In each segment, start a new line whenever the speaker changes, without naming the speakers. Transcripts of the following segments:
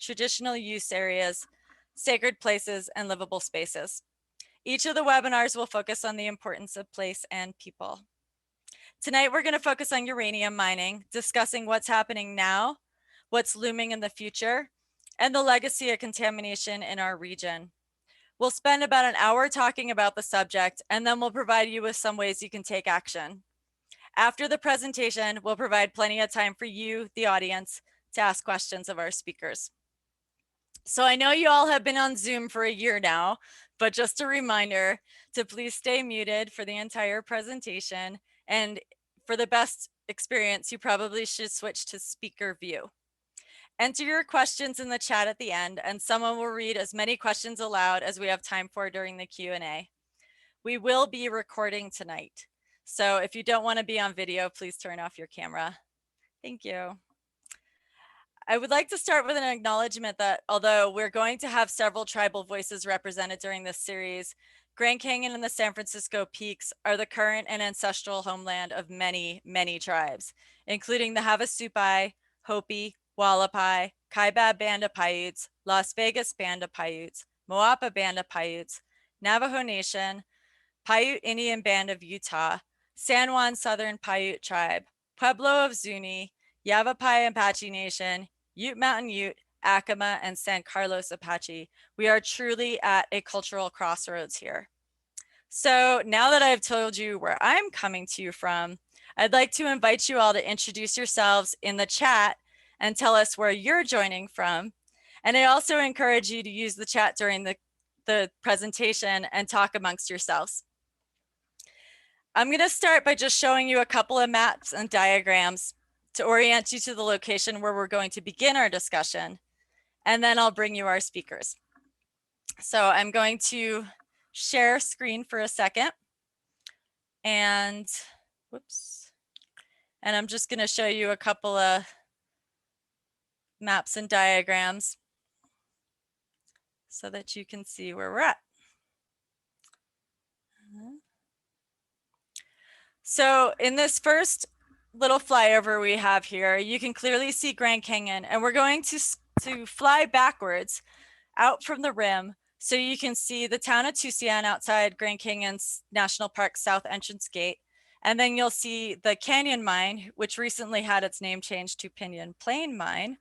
traditional use areas, sacred places, and livable spaces. Each of the webinars will focus on the importance of place and people. Tonight, we're going to focus on uranium mining, discussing what's happening now, what's looming in the future, and the legacy of contamination in our region. We'll spend about an hour talking about the subject, and then we'll provide you with some ways you can take action. After the presentation, we'll provide plenty of time for you, the audience, to ask questions of our speakers. So I know you all have been on Zoom for a year now, but just a reminder to please stay muted for the entire presentation. And for the best experience, you probably should switch to speaker view. Enter your questions in the chat at the end, and someone will read as many questions aloud as we have time for during the Q&A. We will be recording tonight. So if you don't want to be on video, please turn off your camera. Thank you. I would like to start with an acknowledgement that although we're going to have several tribal voices represented during this series, Grand Canyon and the San Francisco Peaks are the current and ancestral homeland of many, many tribes, including the Havasupai, Hopi, Hualapai, Kaibab Band of Paiutes, Las Vegas Band of Paiutes, Moapa Band of Paiutes, Navajo Nation, Paiute Indian Band of Utah, San Juan Southern Paiute Tribe, Pueblo of Zuni, Yavapai Apache Nation, Ute Mountain Ute, Acoma, and San Carlos Apache. We are truly at a cultural crossroads here. So now that I've told you where I'm coming to you from, I'd like to invite you all to introduce yourselves in the chat and tell us where you're joining from. And I also encourage you to use the chat during the presentation and talk amongst yourselves. I'm going to start by just showing you a couple of maps and diagrams to orient you to the location where we're going to begin our discussion, and then I'll bring you our speakers. So I'm going to share screen for a second, and whoops, and I'm just going to show you a couple of maps and diagrams so that you can see where we're at. So in this first little flyover we have here, you can clearly see Grand Canyon, and we're going to fly backwards out from the rim so you can see the town of Tusayan outside Grand Canyon's National Park South Entrance Gate. And then you'll see the Canyon Mine, which recently had its name changed to Pinyon Plain Mine.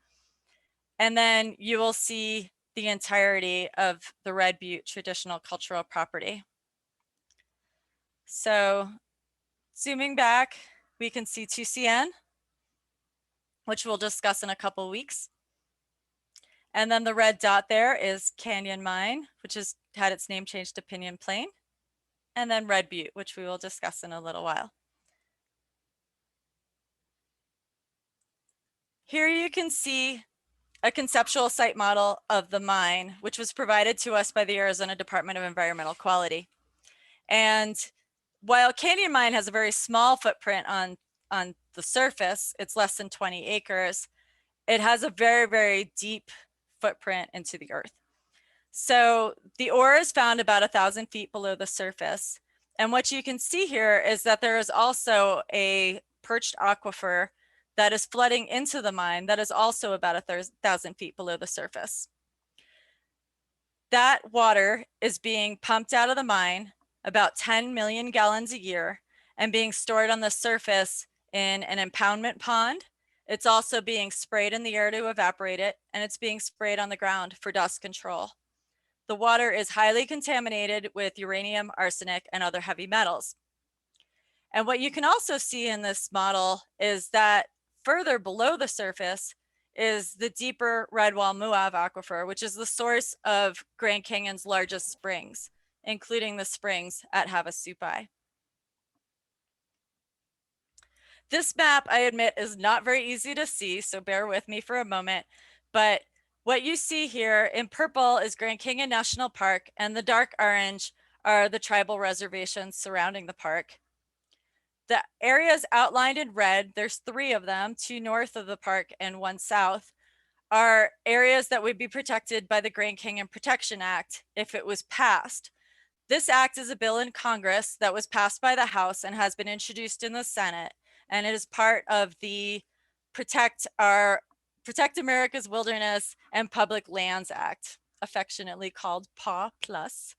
And then you will see the entirety of the Red Butte traditional cultural property. So zooming back, we can see Tusayan, which we'll discuss in a couple weeks. And then the red dot there is Canyon Mine, which has had its name changed to Pinyon Plain. And then Red Butte, which we will discuss in a little while. Here you can see a conceptual site model of the mine, which was provided to us by the Arizona Department of Environmental Quality. And while Canyon Mine has a very small footprint on the surface, it's less than 20 acres, it has a very, very deep footprint into the earth. So the ore is found about 1,000 feet below the surface. And what you can see here is that there is also a perched aquifer that is flooding into the mine that is also about 1,000 feet below the surface. That water is being pumped out of the mine, about 10 million gallons a year, and being stored on the surface in an impoundment pond. It's also being sprayed in the air to evaporate it, and it's being sprayed on the ground for dust control. The water is highly contaminated with uranium, arsenic, and other heavy metals. And what you can also see in this model is that further below the surface is the deeper Redwall Muav Aquifer, which is the source of Grand Canyon's largest springs, including the springs at Havasupai. This map, I admit, is not very easy to see, so bear with me for a moment. But what you see here in purple is Grand Canyon National Park, and the dark orange are the tribal reservations surrounding the park. The areas outlined in red, there's 3 of them, 2 north of the park and 1 south, are areas that would be protected by the Grand Canyon Protection Act if it was passed. This act is a bill in Congress that was passed by the House and has been introduced in the Senate, and it is part of the Protect Our Protect America's Wilderness and Public Lands Act, affectionately called PAW Plus.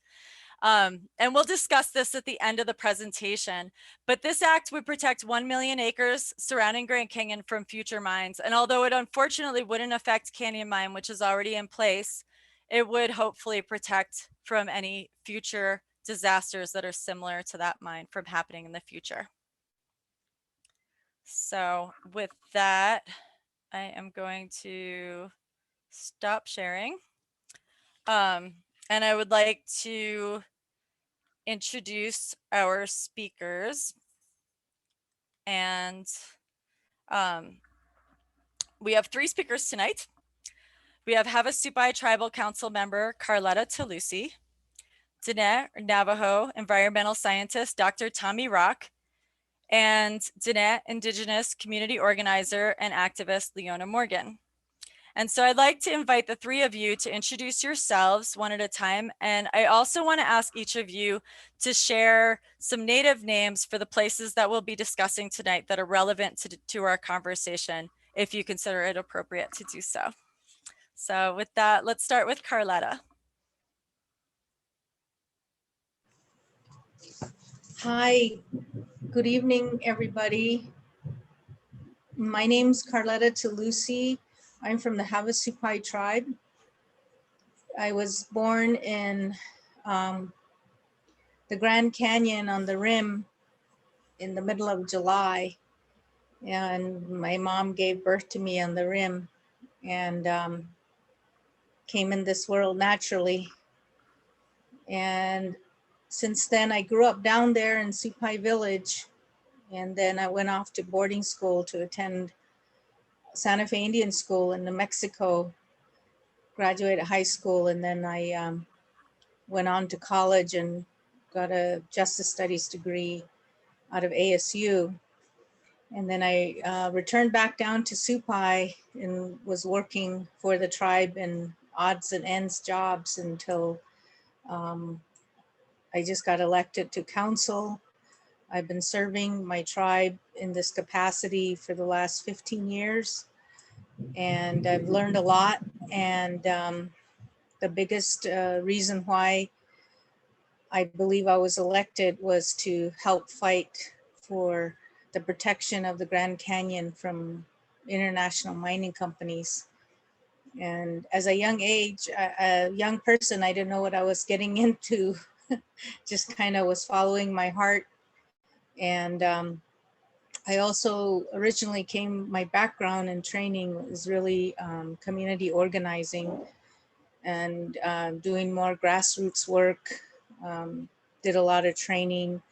And we'll discuss this at the end of the presentation, but this act would protect 1 million acres surrounding Grand Canyon from future mines. And although it unfortunately wouldn't affect Canyon Mine, which is already in place, it would hopefully protect from any future disasters that are similar to that mine from happening in the future. So with that, I am going to stop sharing. And I would like to introduce our speakers. And we have 3 speakers tonight. We have Havasupai Tribal Council member Carletta Talusi, Diné Navajo environmental scientist Dr. Tommy Rock, and Diné Indigenous community organizer and activist Leona Morgan. And so I'd like to invite the 3 of you to introduce yourselves one at a time. And I also want to ask each of you to share some native names for the places that we'll be discussing tonight that are relevant to our conversation, if you consider it appropriate to do so. So with that, let's start with Carletta.
Hi, good evening, everybody. My name's Carletta Talusi. I'm from the Havasupai tribe. I was born in the Grand Canyon on the rim in the middle of July. And my mom gave birth to me on the rim and came in this world naturally. And since then, I grew up down there in Supai Village. And then I went off to boarding school to attend Santa Fe Indian School in New Mexico, graduated high school, and then I went on to college and got a Justice Studies degree out of ASU. And then I returned back down to Supai and was working for the tribe in odds and ends jobs until I just got elected to council. I've been serving my tribe in this capacity for the last 15 years. And I've learned a lot. And the biggest reason why I believe I was elected was to help fight for the protection of the Grand Canyon from international mining companies. And as a young age, a young person, I didn't know what I was getting into, just kind of was following my heart. And I also originally my background and training was really community organizing and doing more grassroots work. Did a lot of training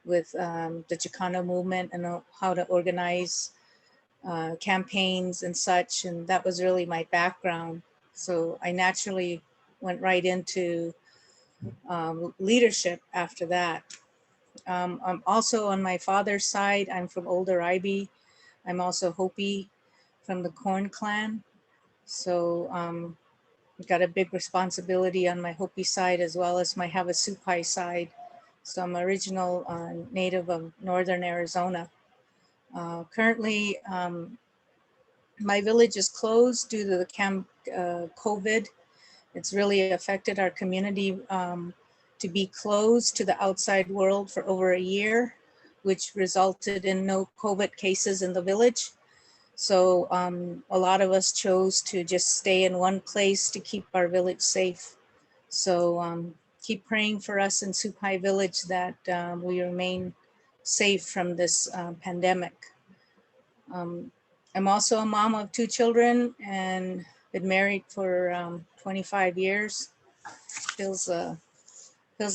with the Chicano movement and how to organize campaigns and such. And that was really my background. So I naturally went right into leadership after that. I'm also on my father's side, I'm from Older Ibe. I'm also Hopi from the Corn Clan. So got a big responsibility on my Hopi side as well as my Havasupai side. So I'm original native of Northern Arizona. Currently, my village is closed due to the COVID. It's really affected our community to be closed to the outside world for over a year, which resulted in no COVID cases in the village. So a lot of us chose to just stay in one place to keep our village safe. So keep praying for us in Supai Village that we remain safe from this pandemic. I'm also a mom of 2 children and been married for 25 years. Feels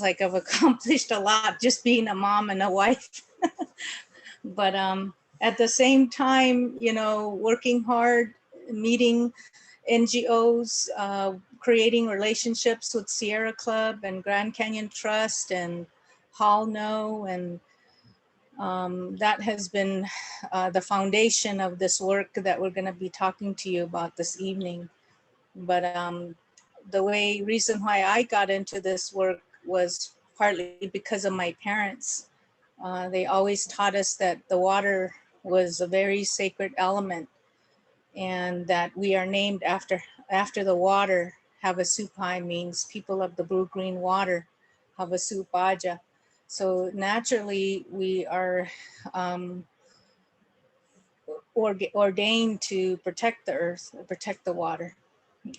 like I've accomplished a lot just being a mom and a wife. But at the same time, you know, working hard, meeting NGOs, creating relationships with Sierra Club and Grand Canyon Trust and Hall No, and that has been the foundation of this work that we're going to be talking to you about this evening. But the reason why I got into this work was partly because of my parents. They always taught us that the water was a very sacred element. and that we are named after the water. Havasupai means people of the blue green water. Havasupaja. So naturally, we are ordained to protect the earth, protect the water.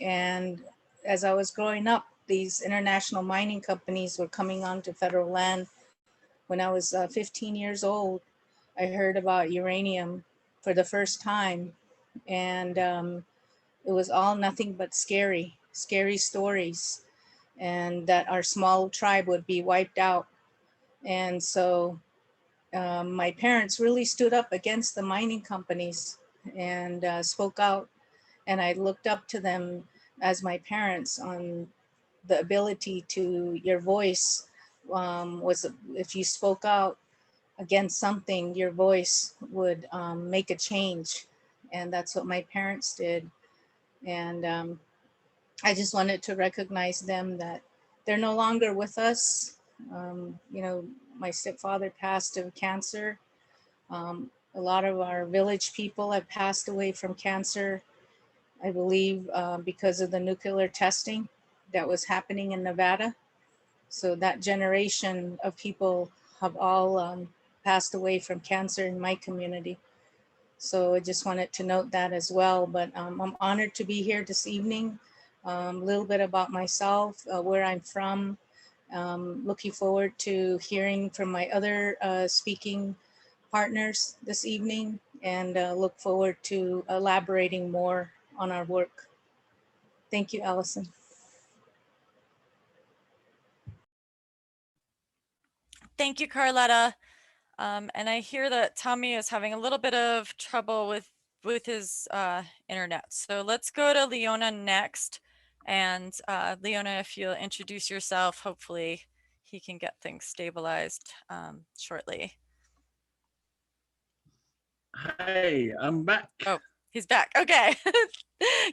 And as I was growing up, these international mining companies were coming onto federal land. When I was 15 years old, I heard about uranium for the first time. And it was all nothing but scary stories, and that our small tribe would be wiped out. And so my parents really stood up against the mining companies and spoke out. And I looked up to them as my parents on the ability to, your voice was, if you spoke out against something, your voice would make a change. And that's what my parents did. And I just wanted to recognize them, that they're no longer with us. You know, my stepfather passed of cancer. A lot of our village people have passed away from cancer, I believe, because of the nuclear testing that was happening in Nevada. So that generation of people have all passed away from cancer in my community. So I just wanted to note that as well. But I'm honored to be here this evening. A little bit about myself, where I'm from. Looking forward to hearing from my other speaking partners this evening, and look forward to elaborating more on our work. Thank you, Allison.
Thank you, Carletta. And I hear that Tommy is having a little bit of trouble with his internet. So let's go to Leona next. And Leona, if you'll introduce yourself, hopefully he can get things stabilized shortly.
Hi, I'm back.
Oh, he's back. Okay.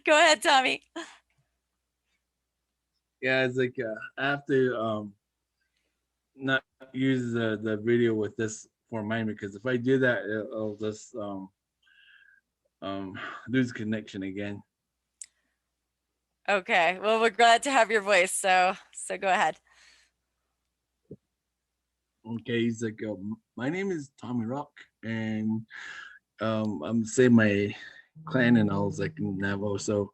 Go ahead, Tommy.
Yeah, it's like I have to not use the video with this for mine, because if I do that, it'll just lose connection again.
Okay. Well, we're glad to have your voice. So go ahead.
Okay, he's like, my name is Tommy Rock, and I'm saying my clan and all is like Navajo. So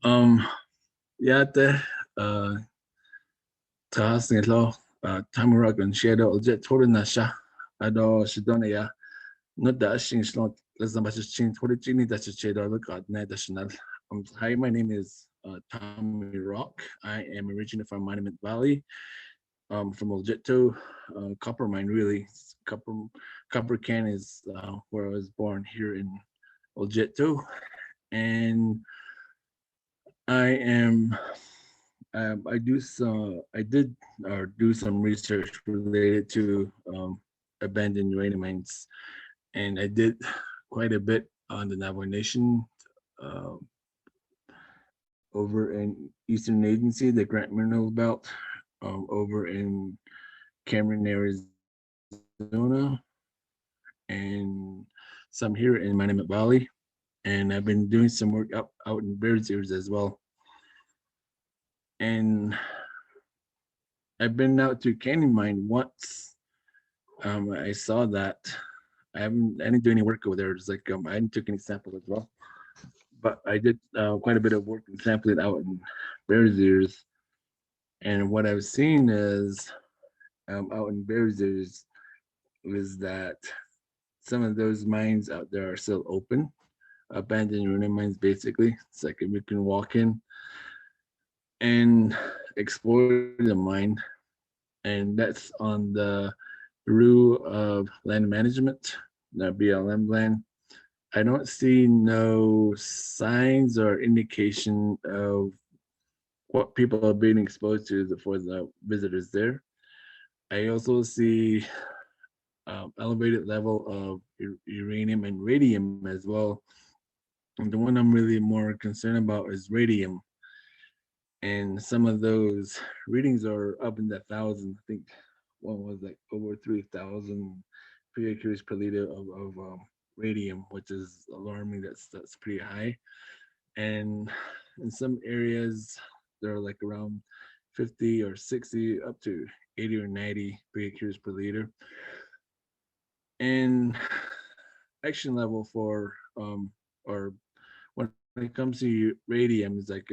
yeah, the taas nito Tommy Rock and shadow jet told na siya. Ado si Donna ya. Not that she not let's not just change what it need that's a shadow look at national. Hi, my name is Tommy Rock. I am originally from Monument Valley. From Oljeto, copper mine really. Copper Can is where I was born here in Oljeto, and I am I did do some research related to abandoned uranium mines, and I did quite a bit on the Navajo Nation uh, over in Eastern Agency, the Grant Mineral Belt, over in Cameron, Arizona, and some here in Monument Valley. And I've been doing some work out in Bears Ears as well. And I've been out to Canyon Mine once. I saw that. I didn't do any work over there. It's like I didn't took any samples as well, but I did quite a bit of work and sampling out in Bears Ears. And what I've seen is out in Bears Ears is that some of those mines out there are still open, abandoned uranium mines. Basically, it's like you can walk in and explore the mine, and that's on the Bureau of Land Management, the BLM land. I don't see no signs or indication of what people are being exposed to for the visitors there. I also see elevated level of uranium and radium as well. And the one I'm really more concerned about is radium. And some of those readings are up in the thousands. I think one was like over 3,000 PAQs per liter of radium, which is alarming. That's pretty high. And in some areas, they're like around 50 or 60 up to 80 or 90 becuries per liter. And action level for or when it comes to radium is like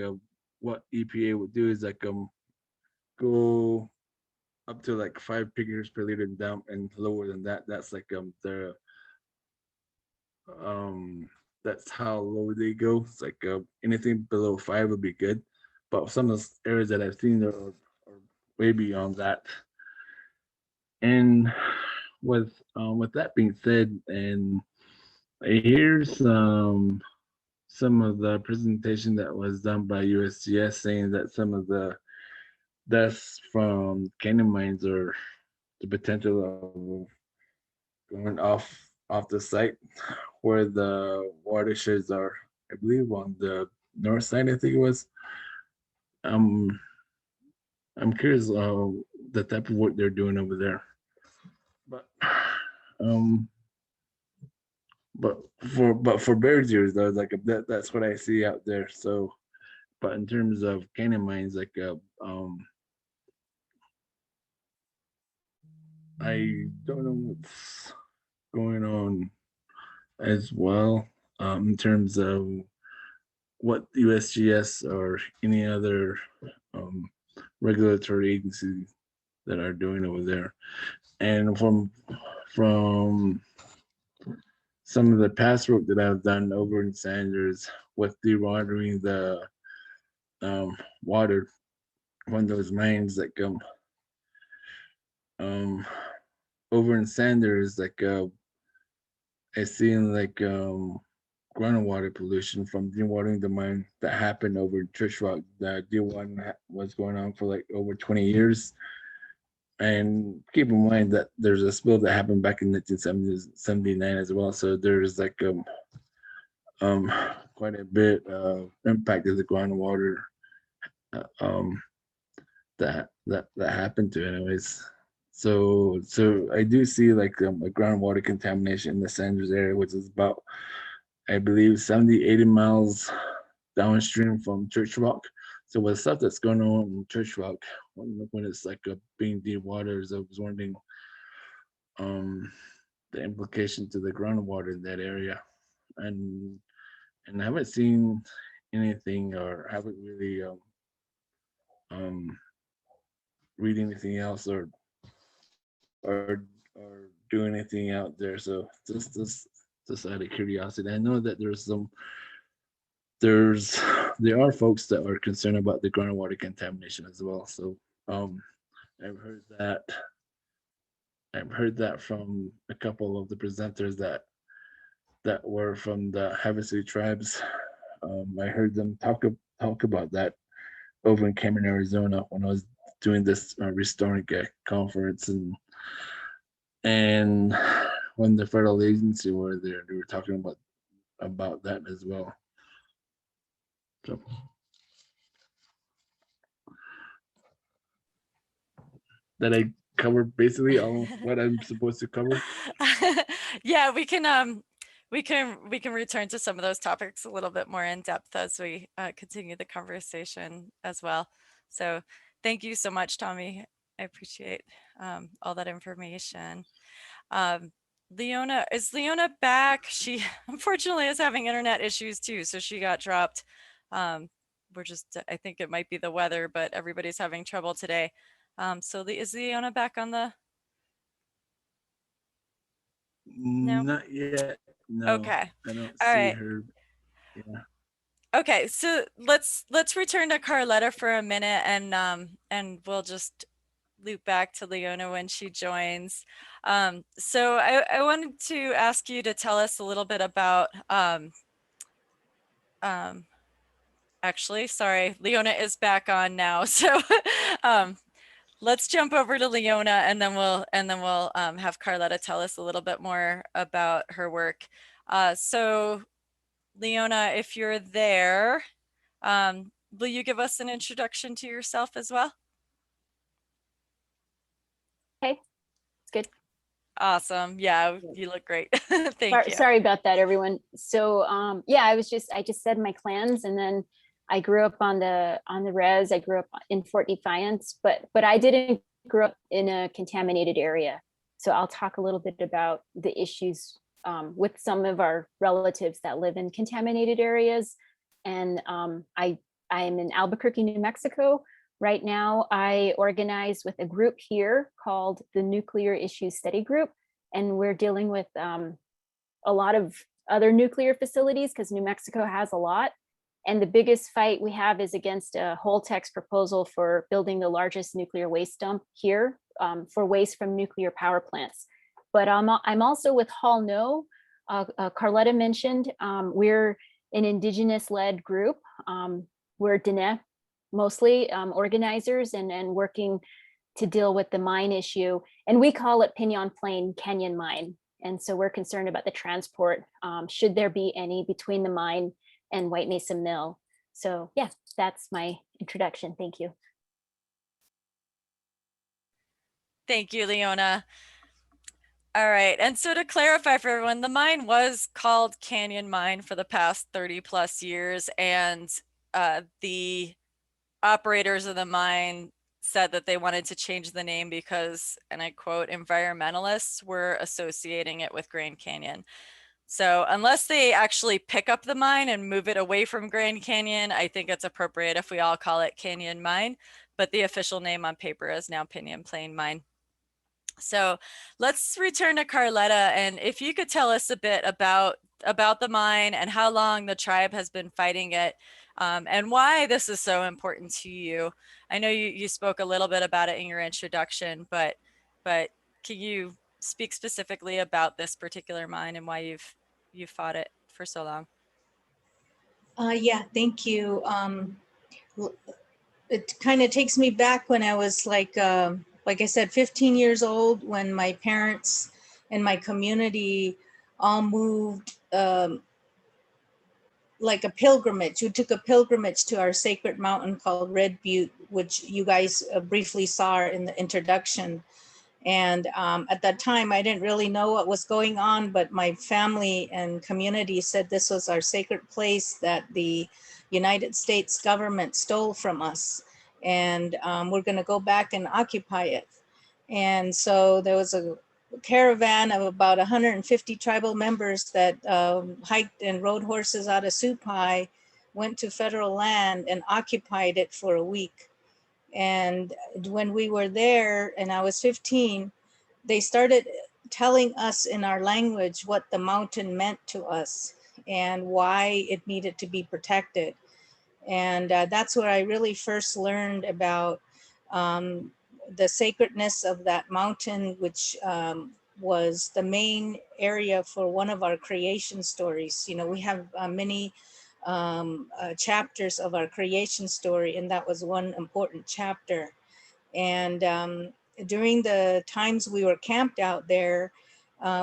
what EPA would do is like go up to like 5 becuries per liter and down, and lower than that, that's like the um that's how low they go. It's like anything below 5 would be good, but some of the areas that I've seen are way beyond that. And with that being said, and here's some of the presentation that was done by USGS saying that some of the deaths from canyon mines are the potential of going off the site where the watersheds are, I believe on the north side, I think it was. Um, I'm curious the type of work they're doing over there. But um, but for buried years though, like that's what I see out there. So, but in terms of canyon mines, like I don't know what's going on as well in terms of what USGS or any other um, regulatory agencies that are doing over there. And from some of the past work that I've done over in Sanders with dewatering the water from those mines that come um, over in Sanders, like I seen like groundwater pollution from dewatering the mine that happened over in Church Rock. The dewatering was going on for like over 20 years. And keep in mind that there's a spill that happened back in 1979 as well. So there's like um quite a bit of impact of the groundwater um that happened to it anyways. So I do see like a groundwater contamination in the Sanders area, which is about I believe 70, 80 miles downstream from Church Rock. So with stuff that's going on in Church Rock, when it's like being dewatered, I was wondering um, the implication to the groundwater in that area, and I haven't seen anything or haven't really um, read anything else or do anything out there. So just out of curiosity, I know that there's there are folks that are concerned about the groundwater contamination as well. So um, I've heard that I've heard that from a couple of the presenters that were from the Havasu tribes. I heard them talk about that over in Cameron, Arizona, when I was doing this restoring conference, and when the federal agency were there, they were talking about that as well. So. That I covered basically all what I'm supposed to cover.
Yeah, we can return to some of those topics a little bit more in depth as we continue the conversation as well. So thank you so much, Tommy. I appreciate all that information. Is Leona back? She unfortunately is having internet issues too, so she got dropped. I think it might be the weather, but everybody's having trouble today. So is Leona back on the? No.
Not yet. No.
Okay.
I don't
All
see
right.
her. Yeah.
Okay, so let's return to Carletta for a minute, and we'll just loop back to Leona when she joins. So I wanted to ask you to tell us a little bit about actually, sorry, Leona is back on now. So let's jump over to Leona, and then we'll have Carletta tell us a little bit more about her work. So Leona, if you're there, will you give us an introduction to yourself as well?
Okay, it's good.
Awesome. Yeah, you look great. Thank you.
Sorry about that, everyone. So yeah, I just said my clans, and then I grew up on the res. I grew up in Fort Defiance, but I didn't grow up in a contaminated area. So I'll talk a little bit about the issues with some of our relatives that live in contaminated areas. And I'm in Albuquerque, New Mexico. Right now, I organize with a group here called the Nuclear Issues Study Group, and we're dealing with a lot of other nuclear facilities because New Mexico has a lot. And the biggest fight we have is against a Holtec's proposal for building the largest nuclear waste dump here for waste from nuclear power plants. But I'm also with Hall No. Carletta mentioned we're an indigenous-led group. We're Diné mostly organizers and working to deal with the mine issue. And we call it Pinyon Plain Canyon Mine. And so we're concerned about the transport, should there be any, between the mine and White Mesa Mill. So yeah, that's my introduction. Thank you.
Thank you, Leona. All right, and so to clarify for everyone, the mine was called Canyon Mine for the past 30 plus years, and the operators of the mine said that they wanted to change the name because, and I quote, environmentalists were associating it with Grand Canyon. So unless they actually pick up the mine and move it away from Grand Canyon, I think it's appropriate if we all call it Canyon Mine, but the official name on paper is now Pinyon Plain Mine. So let's return to Carletta, and if you could tell us a bit about the mine and how long the tribe has been fighting it, and why this is so important to you. I know you spoke a little bit about it in your introduction, but can you speak specifically about this particular mine and why you've fought it for so long?
Yeah, thank you. It kind of takes me back when I was like I said, 15 years old, when my parents and my community all moved like a pilgrimage. We took a pilgrimage to our sacred mountain called Red Butte, which you guys briefly saw in the introduction. And at that time, I didn't really know what was going on, but my family and community said this was our sacred place that the United States government stole from us. And we're going to go back and occupy it. And so there was a caravan of about 150 tribal members that hiked and rode horses out of Supai, went to federal land and occupied it for a week. And when we were there and I was 15, they started telling us in our language what the mountain meant to us and why it needed to be protected. And that's where I really first learned about the sacredness of that mountain, which was the main area for one of our creation stories. You know, we have many chapters of our creation story, and that was one important chapter. And during the times we were camped out there,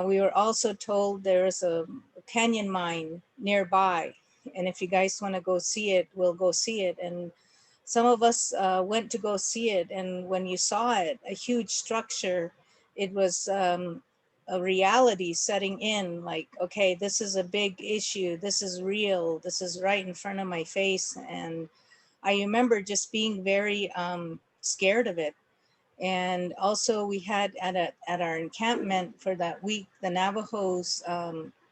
we were also told there's a canyon mine nearby. And if you guys want to go see it, we'll go see it. And some of us went to go see it. And when you saw it, a huge structure, it was a reality setting in, like, okay, this is a big issue. This is real. This is right in front of my face. And I remember just being very scared of it. And also we had at our encampment for that week, the Navajos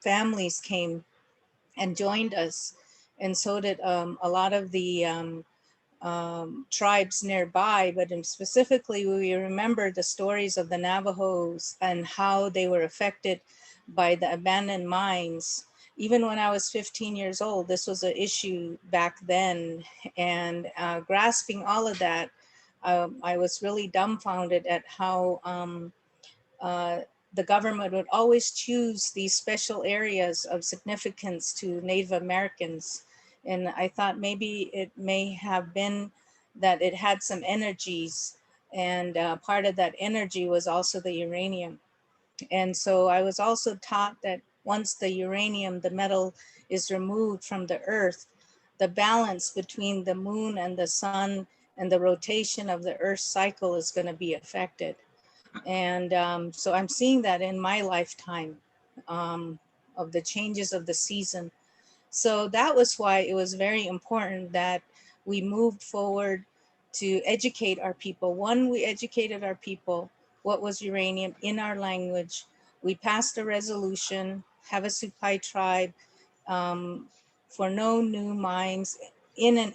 families came and joined us. And so did a lot of the tribes nearby, but specifically we remember the stories of the Navajos and how they were affected by the abandoned mines. Even when I was 15 years old, this was an issue back then. And grasping all of that, I was really dumbfounded at how the government would always choose these special areas of significance to Native Americans. And I thought maybe it may have been that it had some energies, and part of that energy was also the uranium. And so I was also taught that once the uranium, the metal, is removed from the earth, the balance between the moon and the sun and the rotation of the earth cycle is going to be affected. And so I'm seeing that in my lifetime of the changes of the season. So that was why it was very important that we moved forward to educate our people. One, we educated our people what was uranium in our language. We passed a resolution, Havasupai tribe, for no new mines in and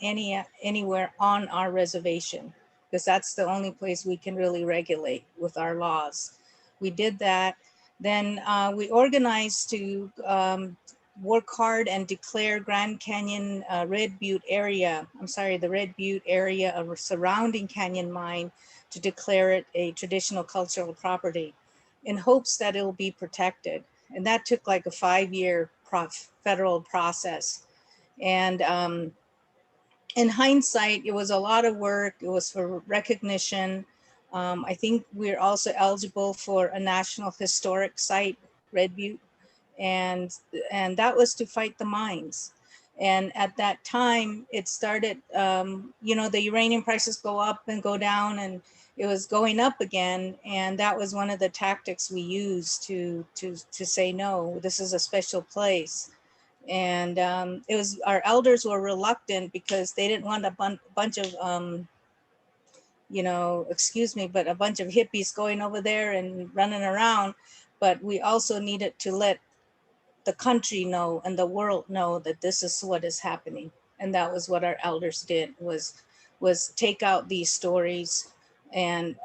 anywhere on our reservation, because that's the only place we can really regulate with our laws. We did that. Then we organized to work hard and declare Grand Canyon Red Butte area, the Red Butte area of surrounding Canyon Mine, to declare it a traditional cultural property in hopes that it'll be protected. And that took like a 5-year federal process. And in hindsight, it was a lot of work. It was for recognition. I think we're also eligible for a National Historic Site, Red Butte, and that was to fight the mines. And at that time, it started, the uranium prices go up and go down, and it was going up again. And that was one of the tactics we used to say, no, this is a special place. And it was, our elders were reluctant because they didn't want a bunch of, excuse me, but a bunch of hippies going over there and running around. But we also needed to let the country know and the world know that this is what is happening. And that was what our elders did, was take out these stories and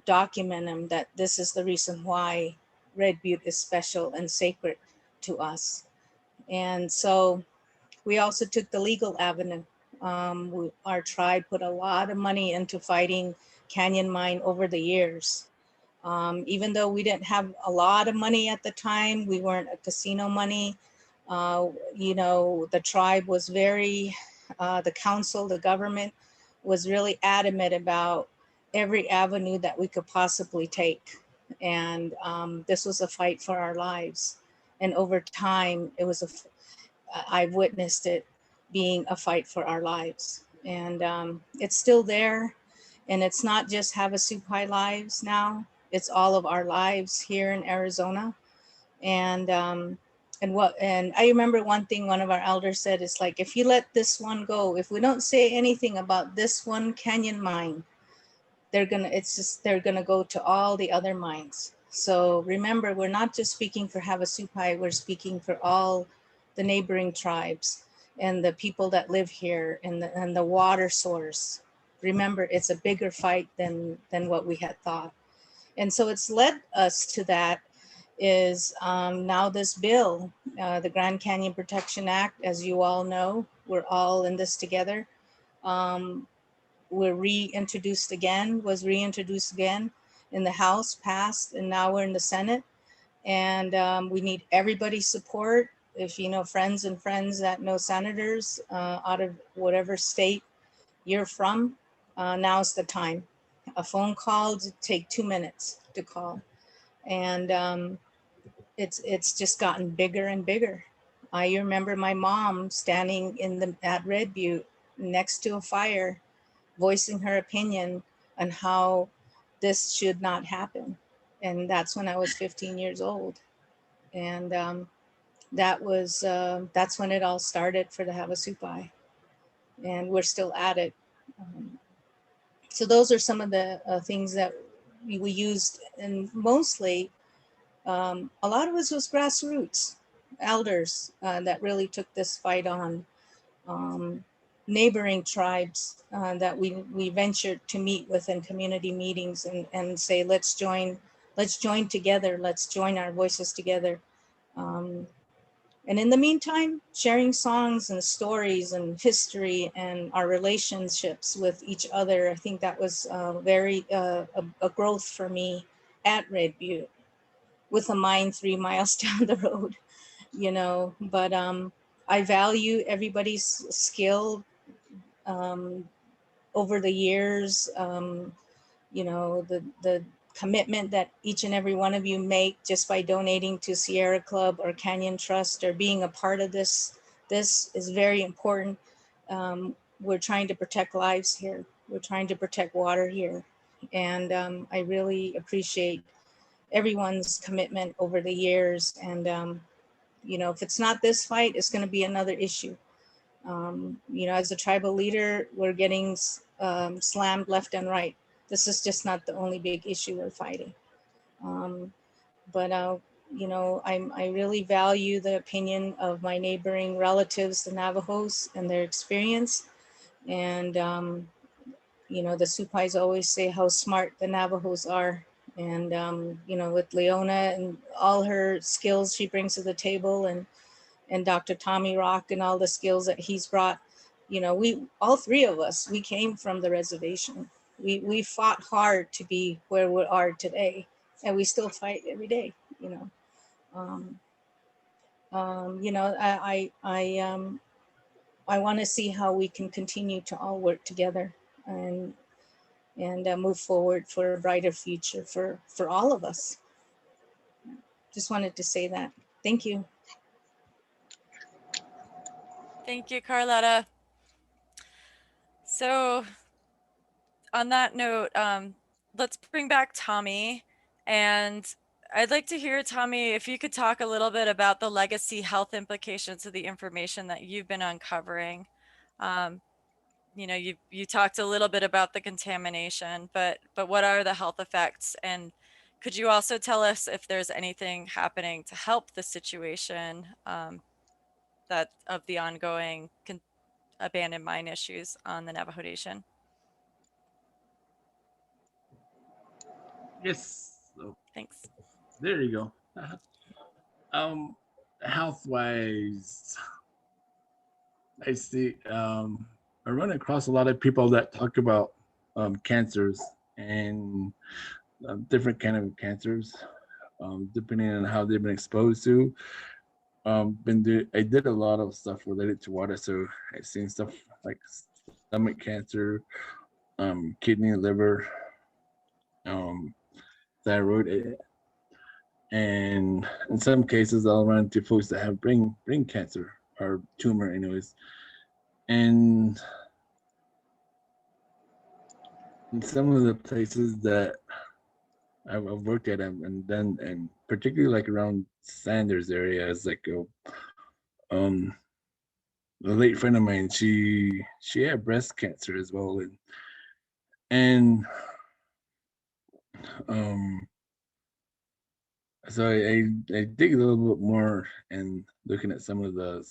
document them, that this is the reason why Red Butte is special and sacred to us. And so we also took the legal avenue. Our tribe put a lot of money into fighting Canyon Mine over the years. Even though we didn't have a lot of money at the time, we weren't a casino money. The tribe was very, the council, the government was really adamant about every avenue that we could possibly take. And this was a fight for our lives. And over time, I've witnessed it being a fight for our lives. And it's still there. And it's not just Havasupai lives now, it's all of our lives here in Arizona. And I remember one thing one of our elders said, is like, if you let this one go, if we don't say anything about this one canyon mine, they're gonna go to all the other mines. So remember, we're not just speaking for Havasupai, we're speaking for all the neighboring tribes and the people that live here, and the water source. Remember, it's a bigger fight than what we had thought. And so it's led us to that, is now this bill, the Grand Canyon Protection Act, as you all know, we're all in this together. Was reintroduced again in the House, passed, and now we're in the Senate. And we need everybody's support. If you know friends that know senators out of whatever state you're from, now's the time. A phone call to take 2 minutes to call. And it's just gotten bigger and bigger. I remember my mom standing at Red Butte next to a fire, voicing her opinion on how this should not happen. And that's when I was 15 years old. And that's when it all started for the Havasupai. And we're still at it. So those are some of the things that we used, and mostly a lot of us was grassroots elders that really took this fight on. Neighboring tribes that we ventured to meet with in community meetings, and say, let's join together, let's join our voices together. And in the meantime, sharing songs and stories and history and our relationships with each other. I think that was a growth for me at Red Butte, with a mine 3 miles down the road, but I value everybody's skill over the years. The commitment that each and every one of you make just by donating to Sierra Club or Canyon Trust or being a part of this is very important. We're trying to protect lives here. We're trying to protect water here. And I really appreciate everyone's commitment over the years. And, if it's not this fight, it's going to be another issue. As a tribal leader, we're getting slammed left and right. This is just not the only big issue we're fighting. But I really value the opinion of my neighboring relatives, the Navajos, and their experience. And, the Supais always say how smart the Navajos are. And, with Leona and all her skills she brings to the table, and Dr. Tommy Rock and all the skills that he's brought, all three of us, we came from the reservation. We fought hard to be where we are today, and we still fight every day, I want to see how we can continue to all work together and move forward for a brighter future for all of us. Just wanted to say that. Thank you.
Thank you, Carlotta. So on that note, let's bring back Tommy. And I'd like to hear, Tommy, if you could talk a little bit about the legacy health implications of the information that you've been uncovering. You talked a little bit about the contamination, but what are the health effects? And could you also tell us if there's anything happening to help the situation that of the ongoing abandoned mine issues on the Navajo Nation?
Yes. So
Thanks.
there you go. Health wise, I see. I run across a lot of people that talk about cancers and different kind of cancers, depending on how they've been exposed to. I did a lot of stuff related to water, so I've seen stuff like stomach cancer, kidney, liver, thyroid, and in some cases, I'll run into folks that have brain cancer or tumor, anyways, and in some of the places that I've worked at and then, and particularly like around Sanders area, is like a late friend of mine. She had breast cancer as well, and so I dig a little bit more and looking at some of the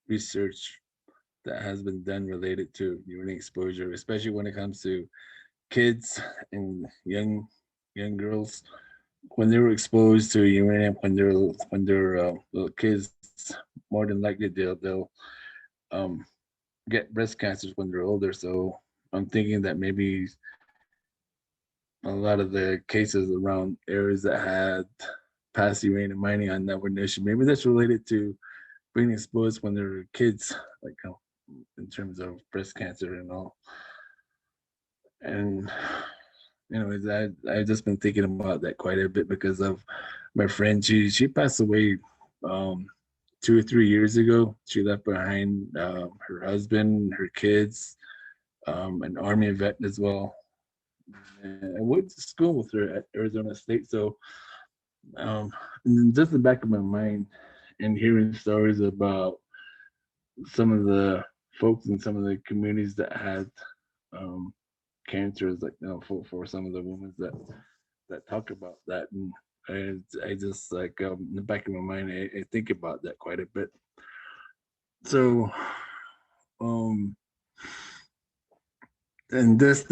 research that has been done related to uranium exposure, especially when it comes to kids and young girls when they were exposed to uranium when they're little kids. More than likely they'll get breast cancers when they're older. So I'm thinking that maybe a lot of the cases around areas that had past uranium mining on Navajo Nation, maybe that's related to being exposed when they're kids, like in terms of breast cancer and all. And anyways, I've just been thinking about that quite a bit because of my friend. She passed away 2 or 3 years ago. She left behind her husband, her kids, an Army vet as well. And I went to school with her at Arizona State. So and just in the back of my mind and hearing stories about some of the folks in some of the communities that had cancers, like for some of the women that talk about that, and I just like in the back of my mind I think about that quite a bit. So and this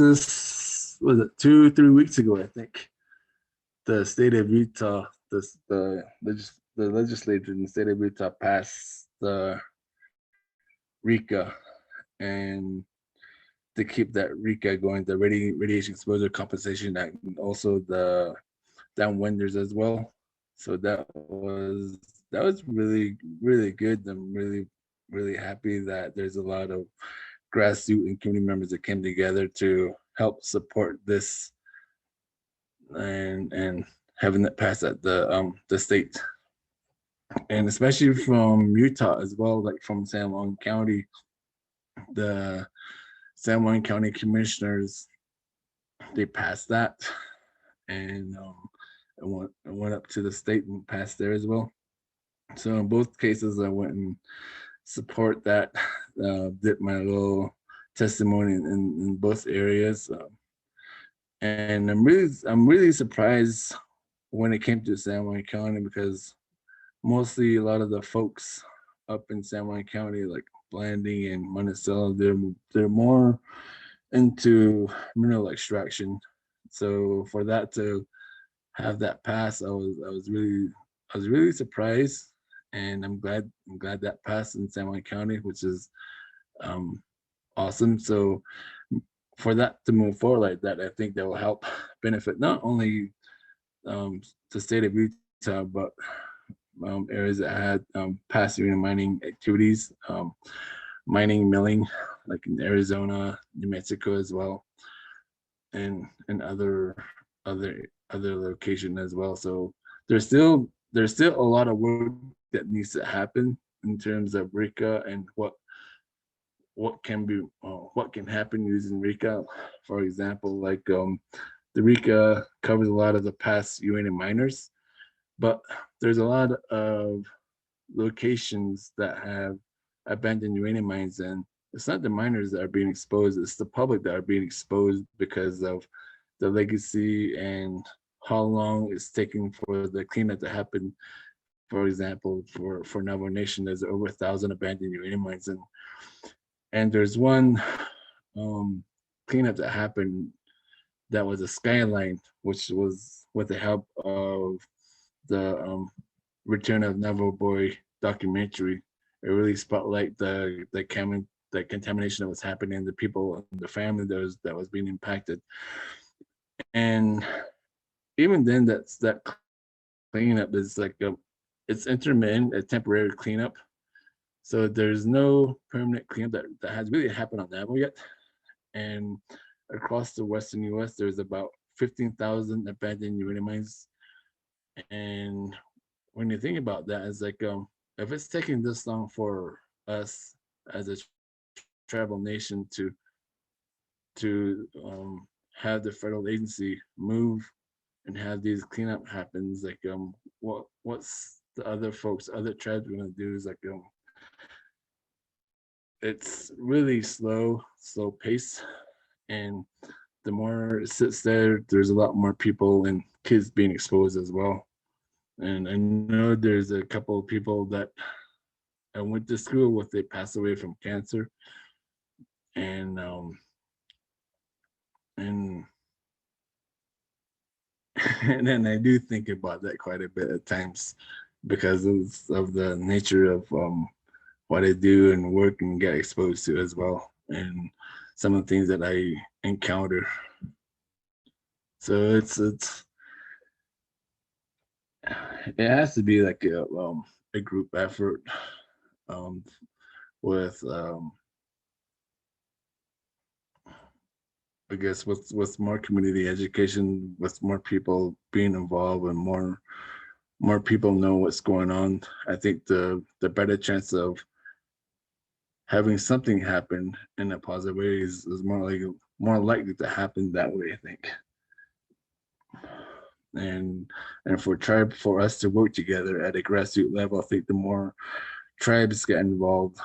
was it 2-3 weeks ago, I think, the state of Utah, the legislature in the state of Utah passed the RECA, and to keep that RECA going, the Radiation Exposure Compensation Act, and also the downwinders as well. So that was really, really good. I'm really happy that there's a lot of grassroots and community members that came together to help support this and having it passed at the state, and especially from Utah as well, like from San Juan County. The San Juan County commissioners they passed that, and I went up to the state and passed there as well. So in both cases, I went and support that, did my little testimony in both areas, and I'm really surprised when it came to San Juan County, because mostly a lot of the folks up in San Juan County, like Blanding and Monticello, they're more into mineral extraction. So for that to have that pass, I was really surprised, and I'm glad that passed in San Juan County, which is awesome. So for that to move forward like that, I think that will help benefit not only the state of Utah, but areas that had past uranium mining activities, mining, milling, like in Arizona, New Mexico as well, and other location as well. So there's still a lot of work that needs to happen in terms of RECA and what can happen using RECA. For example, like the RECA covers a lot of the past uranium miners, but there's a lot of locations that have abandoned uranium mines, and it's not the miners that are being exposed, it's the public that are being exposed because of the legacy and how long it's taking for the cleanup to happen. For example, for Navajo Nation, there's over 1,000 abandoned uranium mines, and there's one cleanup that happened that was a skyline, which was with the help of the Return of Navajo Boy documentary. It really spotlight the contamination that was happening, the people, the family that was being impacted. And even then, that cleanup is like it's intermittent, a temporary cleanup. So there's no permanent cleanup that has really happened on Navajo yet. And across the Western US, there's about 15,000 abandoned uranium mines. And when you think about that, it's like if it's taking this long for us as a tribal nation to have the federal agency move and have these cleanup happens, like what's the other folks, other tribes gonna do? Is like it's really slow pace, and the more it sits there, there's a lot more people and kids being exposed as well. And I know there's a couple of people that I went to school with, they passed away from cancer, and and and then I do think about that quite a bit at times because of the nature of what I do and work and get exposed to as well, and some of the things that I encounter. So it has to be like a group effort with I guess with more community education, with more people being involved and more people know what's going on. I think the better chance of having something happen in a positive way is more likely to happen that way, I think. And for us to work together at a grassroots level, I think the more tribes get involved,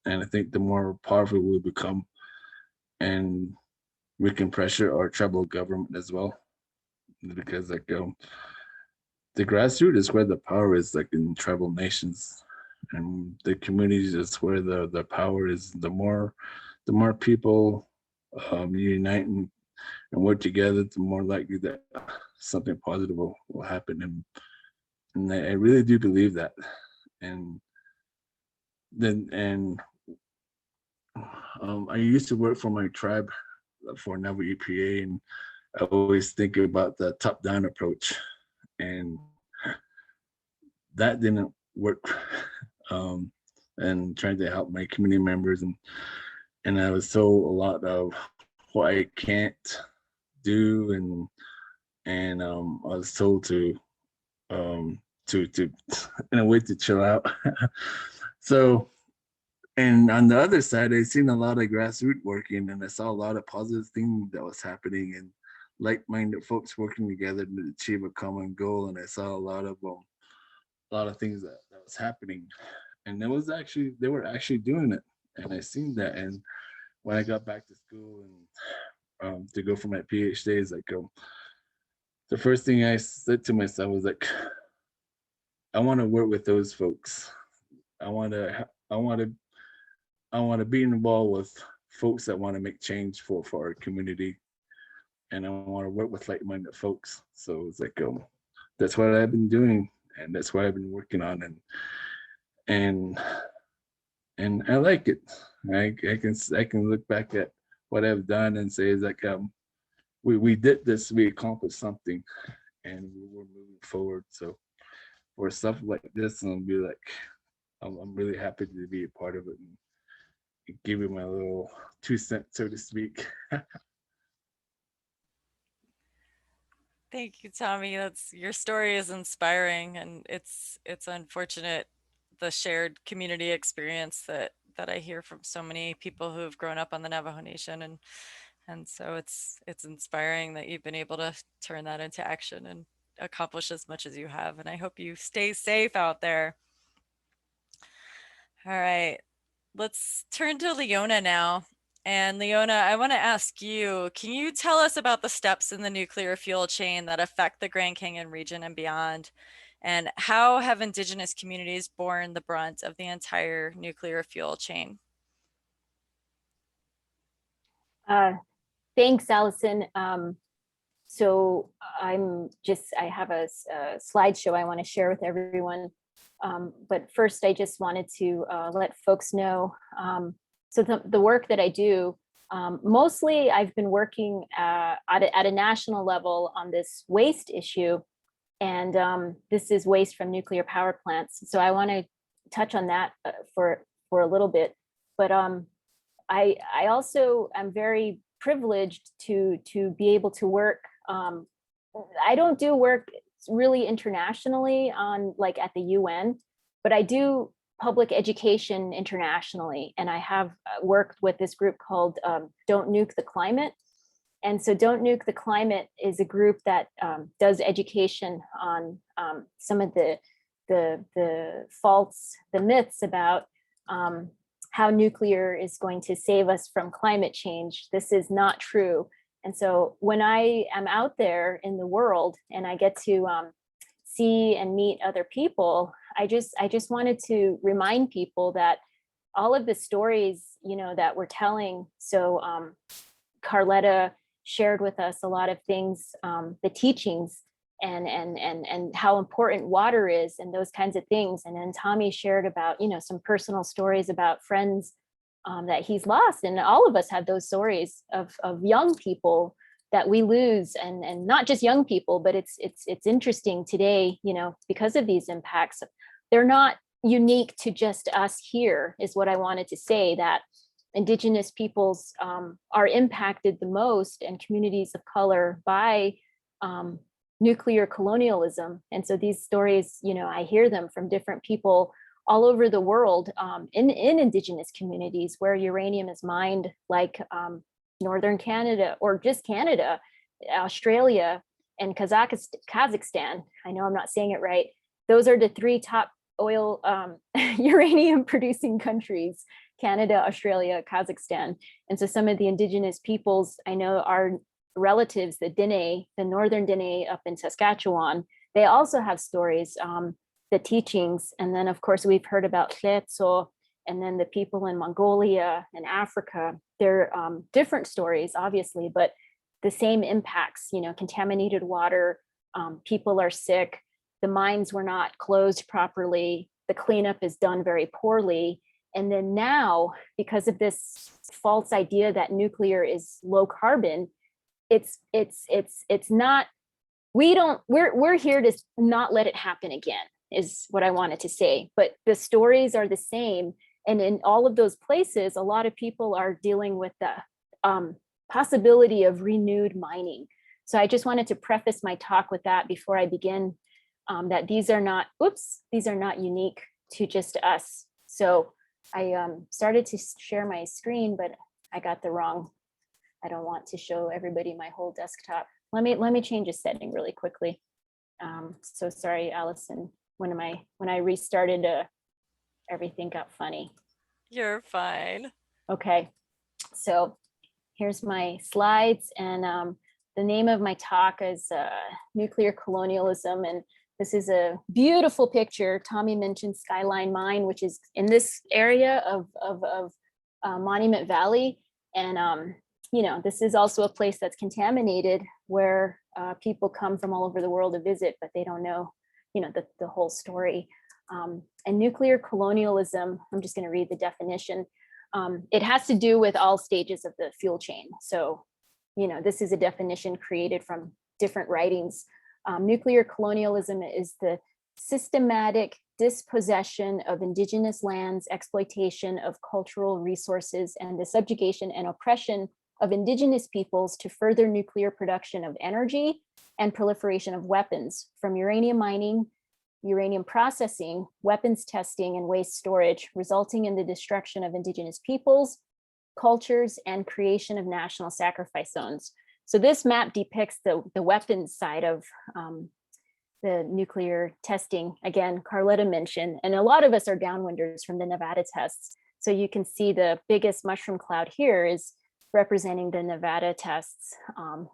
and I think the more powerful we'll become, and we can pressure our tribal government as well, because like the grassroots is where the power is, like in tribal nations, and the communities is where the power is. The more people unite and work together, the more likely that something positive will happen. And I really do believe that. And I used to work for my tribe for Navajo EPA, and I always think about the top-down approach, and that didn't work. And trying to help my community members, and I was told a lot of what I can't do, and I was told to in a way to chill out. So And on the other side, I seen a lot of grassroots working, and I saw a lot of positive things that was happening, and like-minded folks working together to achieve a common goal. And I saw a lot of things that was happening, and they were actually doing it, and I seen that. And when I got back to school and to go for my PhD, is like the first thing I said to myself was like, I want to work with those folks. I want to be involved with folks that want to make change for our community, and I want to work with like-minded folks. So it's like that's what I've been doing, and that's what I've been working on, and I like it. I can look back at what I've done and say is like we did this, we accomplished something, and we were moving forward. So for stuff like this, I'll be like, I'm really happy to be a part of it and give you my little 2 cents, so to speak.
Thank you, Tommy. Your story is inspiring, and it's unfortunate the shared community experience that I hear from so many people who have grown up on the Navajo Nation, and so it's inspiring that you've been able to turn that into action and accomplish as much as you have. And I hope you stay safe out there. All right, let's turn to Leona now. And Leona, I want to ask you, can you tell us about the steps in the nuclear fuel chain that affect the Grand Canyon region and beyond? And how have Indigenous communities borne the brunt of the entire nuclear fuel chain?
Thanks, Allison. So I have a slideshow I want to share with everyone. But first, I just wanted to let folks know. So the work that I do, mostly I've been working at a national level on this waste issue. And this is waste from nuclear power plants. So I want to touch on that for a little bit. But I also am very privileged to be able to work. I don't do work really internationally on like at the UN, but I do public education internationally. And I have worked with this group called Don't Nuke the Climate. And so Don't Nuke the Climate is a group that does education on some of the faults, the myths about how nuclear is going to save us from climate change. This is not true. And so when I am out there in the world and I get to see and meet other people, I just wanted to remind people that all of the stories, that we're telling. So Carletta shared with us a lot of things, the teachings and how important water is and those kinds of things. And then Tommy shared about, some personal stories about friends that he's lost. And all of us have those stories of young people that we lose, and not just young people, but it's interesting today, because of these impacts. They're not unique to just us here, is what I wanted to say, that Indigenous peoples are impacted the most, and communities of color, by nuclear colonialism. And so these stories, I hear them from different people all over the world, in Indigenous communities where uranium is mined, like Northern Canada, or just Canada, Australia, and Kazakhstan. I know I'm not saying it right. Those are the 3 top oil uranium producing countries: Canada, Australia, Kazakhstan. And so some of the Indigenous peoples I know are relatives, the Dene, the Northern Dene up in Saskatchewan. They also have stories, the teachings. And then of course we've heard about Tletso, and then the people in Mongolia and Africa. They're different stories, obviously, but the same impacts, contaminated water, people are sick, the mines were not closed properly, the cleanup is done very poorly. And then now, because of this false idea that nuclear is low carbon, it's not, we're here to not let it happen again, is what I wanted to say. But the stories are the same. And in all of those places, a lot of people are dealing with the possibility of renewed mining. So I just wanted to preface my talk with that before I begin, that these are not unique to just us. So started to share my screen, but I got the wrong. I don't want to show everybody my whole desktop. Let me change a setting really quickly. So sorry, Allison. When I restarted, everything got funny.
You're fine.
Okay, so here's my slides, and the name of my talk is Nuclear Colonialism, and this is a beautiful picture. Tommy mentioned Skyline Mine, which is in this area of Monument Valley, and you know, this is also a place that's contaminated, where people come from all over the world to visit, but they don't know, you know, the whole story. And nuclear colonialism, I'm just going to read the definition. It has to do with all stages of the fuel chain. So, you know, this is a definition created from different writings. Nuclear colonialism is the systematic dispossession of indigenous lands, exploitation of cultural resources, and the subjugation and oppression of indigenous peoples to further nuclear production of energy and proliferation of weapons, from uranium mining, uranium processing, weapons testing, and waste storage, resulting in the destruction of indigenous peoples, cultures, and creation of national sacrifice zones. So this map depicts the weapons side of the nuclear testing. Again, Carletta mentioned, and a lot of us are downwinders from the Nevada tests. So you can see the biggest mushroom cloud here is representing the Nevada tests,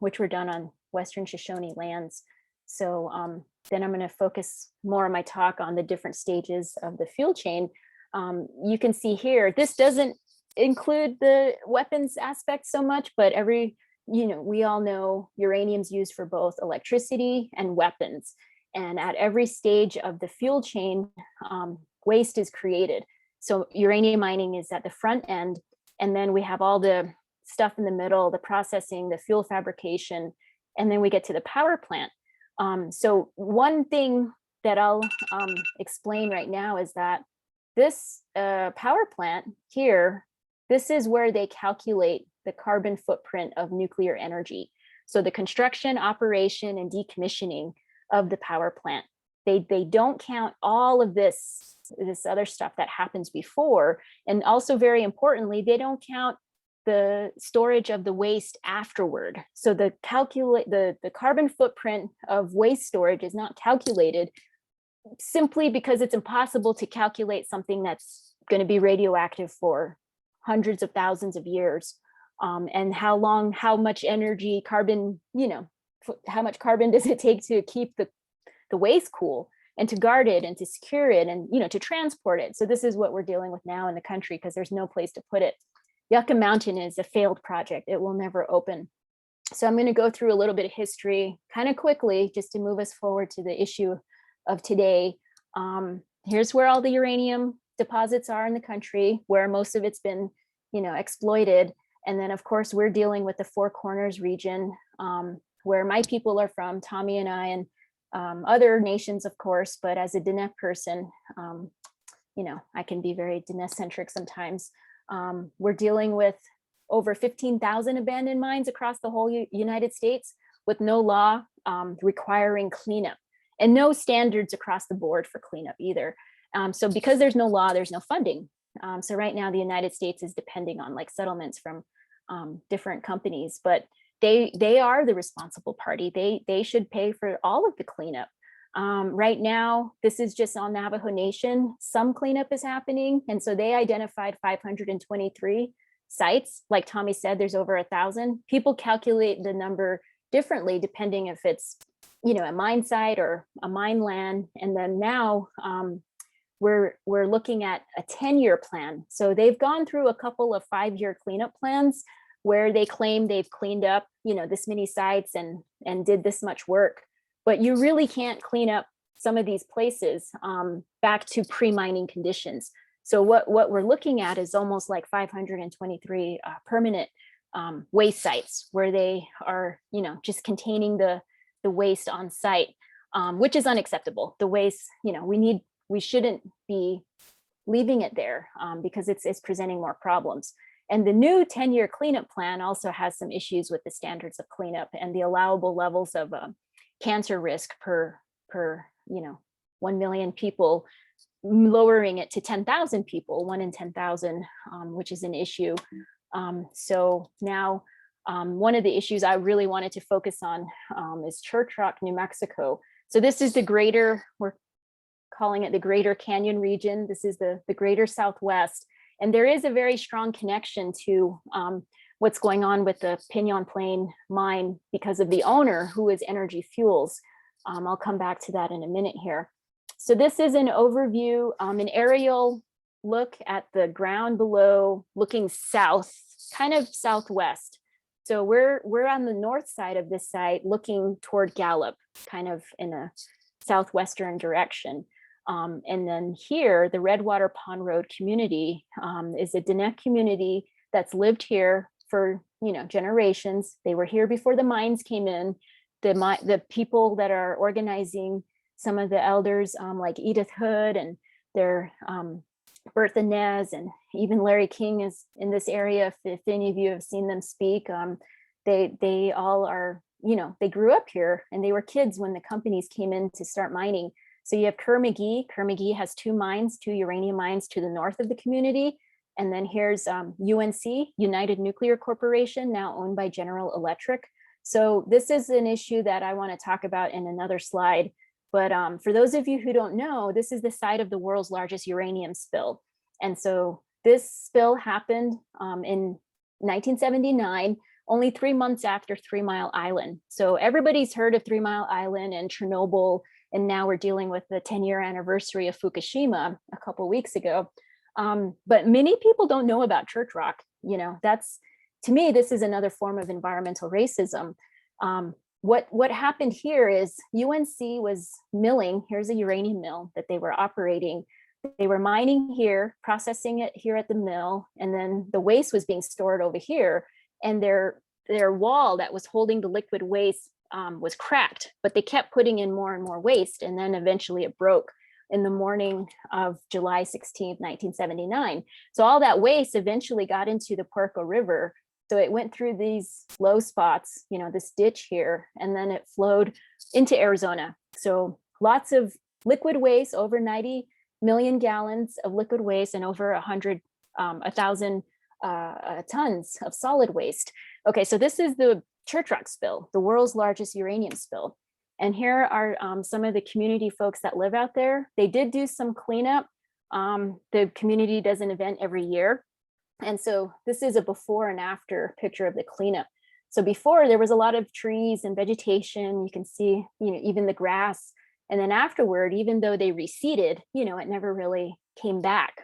which were done on Western Shoshone lands. So then I'm going to focus more of my talk on the different stages of the fuel chain. You can see here, this doesn't include the weapons aspect so much, but we all know uranium's used for both electricity and weapons. And at every stage of the fuel chain, waste is created. So uranium mining is at the front end, and then we have all the stuff in the middle, the processing, the fuel fabrication, and then we get to the power plant. So one thing that I'll explain right now is that this power plant here, this is where they calculate the carbon footprint of nuclear energy. So the construction, operation, and decommissioning of the power plant. They don't count all of this other stuff that happens before. And also very importantly, they don't count the storage of the waste afterward. So the carbon footprint of waste storage is not calculated simply because it's impossible to calculate something that's going to be radioactive for hundreds of thousands of years. And how much energy, carbon, how much carbon does it take to keep the waste cool and to guard it and to secure it and, to transport it. So this is what we're dealing with now in the country because there's no place to put it. Yucca Mountain is a failed project. It will never open. So I'm going to go through a little bit of history kind of quickly just to move us forward to the issue of today. Here's where all the uranium deposits are in the country, where most of it's been, exploited. And then of course, we're dealing with the Four Corners region, where my people are from, Tommy and I, and other nations, of course, but as a Diné person, I can be very Diné-centric sometimes. We're dealing with over 15,000 abandoned mines across the whole United States with no law requiring cleanup and no standards across the board for cleanup either. So because there's no law, there's no funding. So right now the United States is depending on like settlements from different companies, but they are the responsible party. They should pay for all of the cleanup. Right now, this is just on Navajo Nation. Some cleanup is happening. And so they identified 523 sites. Like Tommy said, there's over 1,000. People calculate the number differently depending if it's, a mine site or a mine land. And then now we're looking at a 10-year plan. So they've gone through a couple of 5-year cleanup plans where they claim they've cleaned up, this many sites and did this much work. But you really can't clean up some of these places back to pre-mining conditions. So what we're looking at is almost like 523 permanent waste sites where they are, just containing the waste on site, which is unacceptable. The waste, we shouldn't be leaving it there because it's presenting more problems. And the new 10-year cleanup plan also has some issues with the standards of cleanup and the allowable levels of cancer risk per 1 million people. lowering it to 10,000 people, 1 in 10,000, which is an issue. So now one of the issues I really wanted to focus on is Church Rock, New Mexico. So this is the greater, we're calling it the Greater Canyon region. This is the greater Southwest. And there is a very strong connection to what's going on with the Pinyon Plain mine because of the owner, who is Energy Fuels. I'll come back to that in a minute here. So this is an overview, an aerial look at the ground below, looking south, kind of southwest. So we're on the north side of this site, looking toward Gallup, kind of in a southwestern direction. And then here, the Redwater Pond Road community is a Diné community that's lived here for generations. They were here before the mines came in. The people that are organizing, some of the elders like Edith Hood and their Bertha Nez, and even Larry King is in this area. If any of you have seen them speak, they all are, they grew up here and they were kids when the companies came in to start mining. So you have Kerr McGee. Kerr McGee has 2 mines, 2 uranium mines to the north of the community. And then here's UNC, United Nuclear Corporation, now owned by General Electric. So this is an issue that I want to talk about in another slide. But for those of you who don't know, this is the site of the world's largest uranium spill. And so this spill happened in 1979, only 3 months after 3 Mile Island. So everybody's heard of 3 Mile Island and Chernobyl, and now we're dealing with the 10-year anniversary of Fukushima a couple of weeks ago. But many people don't know about Church Rock. That's, to me, this is another form of environmental racism. What happened here is UNC was milling. Here's a uranium mill that they were operating. They were mining here, processing it here at the mill, and then the waste was being stored over here. And their wall that was holding the liquid waste was cracked, but they kept putting in more and more waste, and then eventually it broke in the morning of July 16th, 1979. So all that waste eventually got into the Puerco River. So it went through these low spots, this ditch here, and then it flowed into Arizona. So lots of liquid waste, over 90 million gallons of liquid waste, and over 1,000 tons of solid waste. Okay, so this is the Church Rock spill, the world's largest uranium spill. And here are some of the community folks that live out there. They did do some cleanup. The community does an event every year. And so this is a before and after picture of the cleanup. So before, there was a lot of trees and vegetation. You can see, even the grass. And then afterward, even though they reseeded, it never really came back.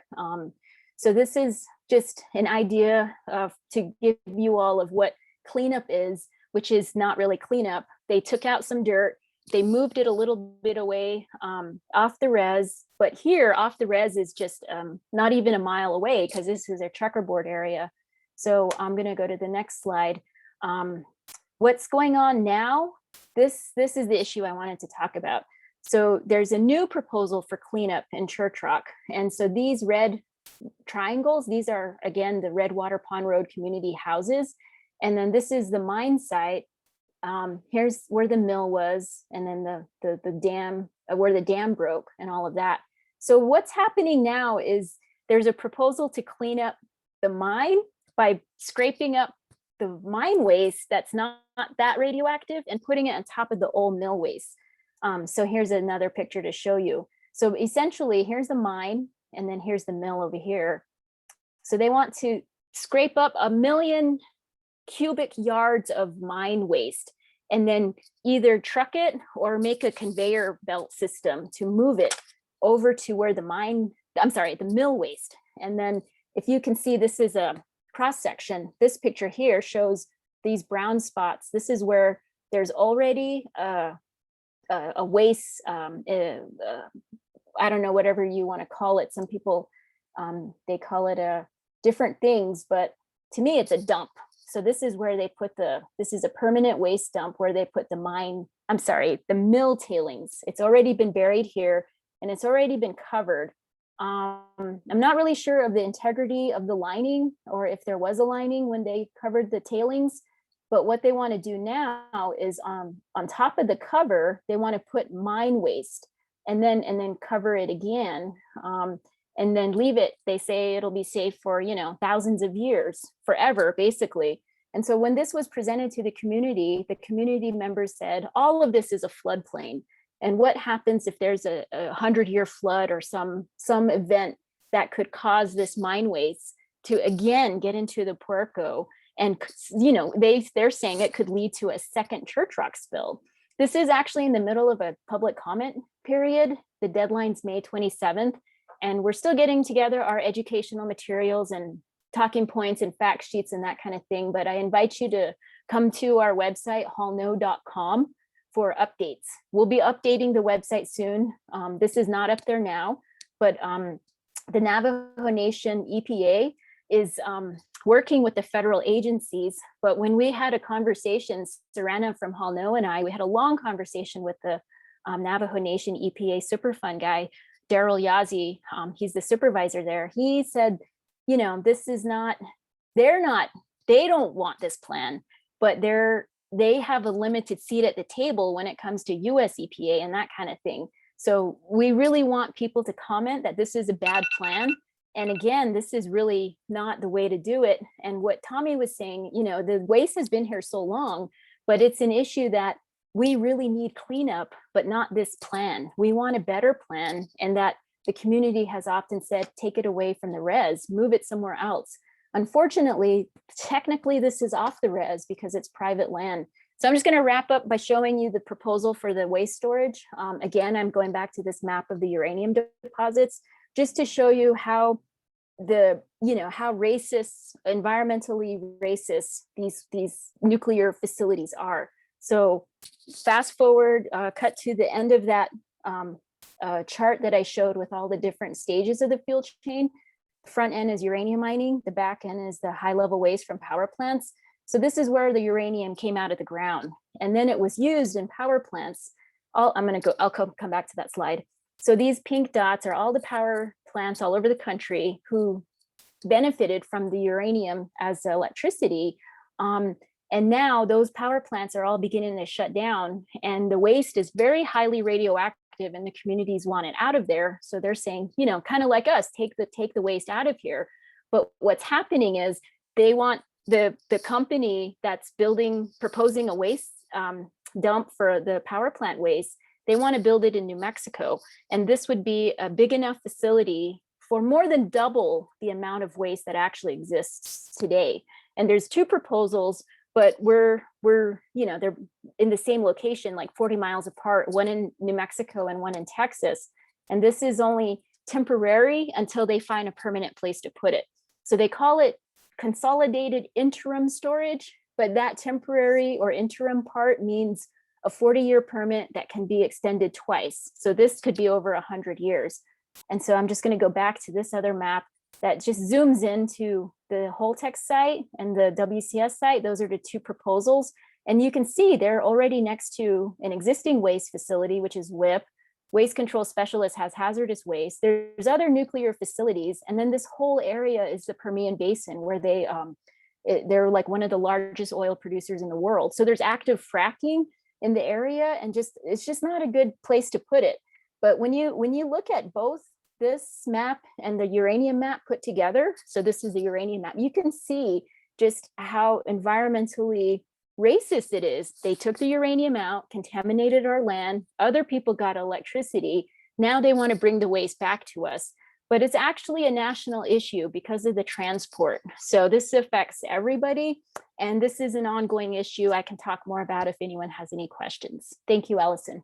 So this is just an idea to give you all of what cleanup is, which is not really cleanup. They took out some dirt, they moved it a little bit away off the res, but here off the res is just not even a mile away, because this is a checkerboard area. So I'm going to go to the next slide. What's going on now? This is the issue I wanted to talk about. So there's a new proposal for cleanup in Church Rock. And so these red triangles, these are, again, the Redwater Pond Road community houses. And then this is the mine site. Here's where the mill was, and then the dam, where the dam broke and all of that. So what's happening now is there's a proposal to clean up the mine by scraping up the mine waste that's not that radioactive and putting it on top of the old mill waste. So here's another picture to show you. So essentially, here's the mine, and then here's the mill over here. So they want to scrape up 1 million cubic yards of mine waste, and then either truck it or make a conveyor belt system to move it over to where the mill waste. And then if you can see, this is a cross section. This picture here shows these brown spots. This is where there's already a waste, I don't know, whatever you want to call it. Some people, they call it different things, but to me, it's a dump. So this is where they put this is a permanent waste dump where they put the mill tailings. It's already been buried here, and it's already been covered. I'm not really sure of the integrity of the lining, or if there was a lining when they covered the tailings, but what they want to do now is on top of the cover, they want to put mine waste. and then cover it again, and then leave it. They say it'll be safe for, you know, thousands of years, forever, basically. And so when this was presented to the community members said, all of this is a floodplain. And what happens if there's a 100-year flood or some event that could cause this mine waste to again get into the Puerco? And, you know, they're saying it could lead to a second church rock spill. This is actually in the middle of a public comment period. The deadline's May 27th, and we're still getting together our educational materials and talking points and fact sheets and that kind of thing. But I invite you to come to our website, hallno.com, for updates. We'll be updating the website soon. This is not up there now, but the Navajo Nation EPA is working with the federal agencies. But when we had a conversation, Sarana from Hallno and I, we had a long conversation with the Navajo Nation EPA Superfund guy, Daryl Yazzie. He's the supervisor there. He said, you know, this is not, they don't want this plan, but they have a limited seat at the table when it comes to US EPA and that kind of thing. So we really want people to comment that this is a bad plan. And again, this is really not the way to do it. And what Tommy was saying, you know, the waste has been here so long, but it's an issue that we really need cleanup, but not this plan. We want a better plan, and that the community has often said, take it away from the res, move it somewhere else. Unfortunately, technically this is off the res because it's private land. So I'm just going to wrap up by showing you the proposal for the waste storage. Again, I'm going back to this map of the uranium deposits, just to show you how how racist, environmentally racist these nuclear facilities are. So fast forward, cut to the end of that chart that I showed with all the different stages of the fuel chain. The front end is uranium mining, the back end is the high level waste from power plants. So this is where the uranium came out of the ground, and then it was used in power plants. I'll come back to that slide. So these pink dots are all the power plants all over the country who benefited from the uranium as electricity. And now those power plants are all beginning to shut down, and the waste is very highly radioactive, and the communities want it out of there. So they're saying, you know, kind of like us, take the waste out of here. But what's happening is they want the company that's proposing a waste dump for the power plant waste. They want to build it in New Mexico, and this would be a big enough facility for more than double the amount of waste that actually exists today. And there's two proposals, but they're in the same location, like 40 miles apart, one in New Mexico and one in Texas. And this is only temporary until they find a permanent place to put it. So they call it consolidated interim storage, but that temporary or interim part means a 40-year permit that can be extended twice. So this could be over 100 years. And so I'm just going to go back to this other map that just zooms into the Holtec site and the WCS site. Those are the two proposals. And you can see they're already next to an existing waste facility, which is WIP. Waste Control Specialist has hazardous waste. There's other nuclear facilities. And then this whole area is the Permian Basin, where they're like one of the largest oil producers in the world. So there's active fracking in the area, and it's just not a good place to put it. But when you look at both this map and the uranium map put together, so this is the uranium map, you can see just how environmentally racist it is. They took the uranium out, contaminated our land, other people got electricity. Now they want to bring the waste back to us. But it's actually a national issue because of the transport. So this affects everybody, and this is an ongoing issue. I can talk more about if anyone has any questions. Thank you, Allison.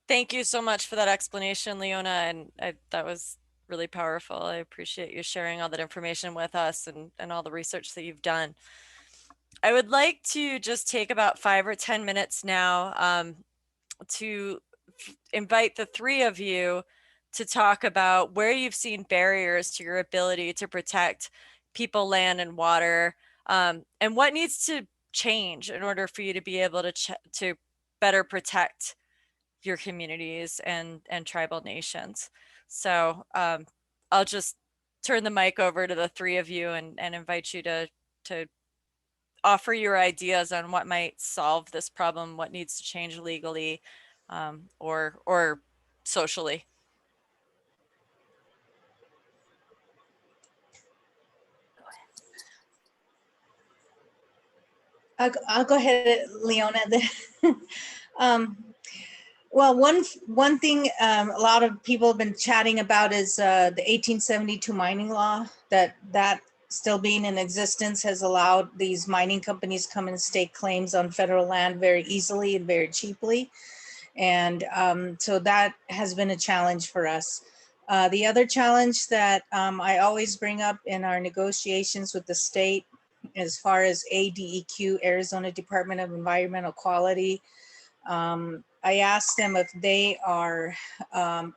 Thank you so much for that explanation, Leona, and that was really powerful. I appreciate you sharing all that information with us and all the research that you've done. I would like to just take about 5 or 10 minutes now to invite the three of you to talk about where you've seen barriers to your ability to protect people, land, and water, and what needs to change in order for you to be able to better protect your communities and tribal nations. So I'll just turn the mic over to the three of you and invite you to offer your ideas on what might solve this problem, what needs to change legally or socially.
I'll go ahead, Leona. um, well, one thing a lot of people have been chatting about is the 1872 mining law, that still being in existence has allowed these mining companies come and stake claims on federal land very easily and very cheaply. And so that has been a challenge for us. The other challenge that I always bring up in our negotiations with the state, as far as ADEQ, Arizona Department of Environmental Quality, I asked them if they are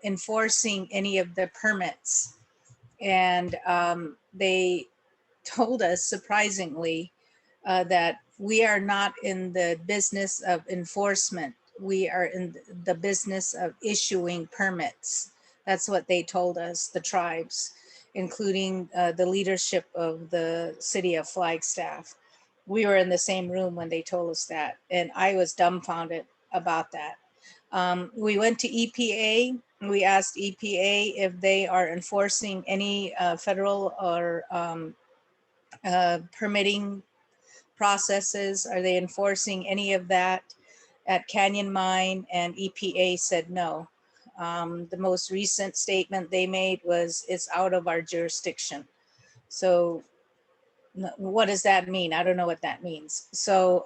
enforcing any of the permits. And they told us, surprisingly, that we are not in the business of enforcement. We are in the business of issuing permits. That's what they told us, the tribes, including the leadership of the city of Flagstaff. We were in the same room when they told us that, and I was dumbfounded about that. We went to EPA. We asked EPA if they are enforcing any federal or permitting processes. Are they enforcing any of that at Canyon Mine? And EPA said no. The most recent statement they made was it's out of our jurisdiction. So what does that mean? I don't know what that means. So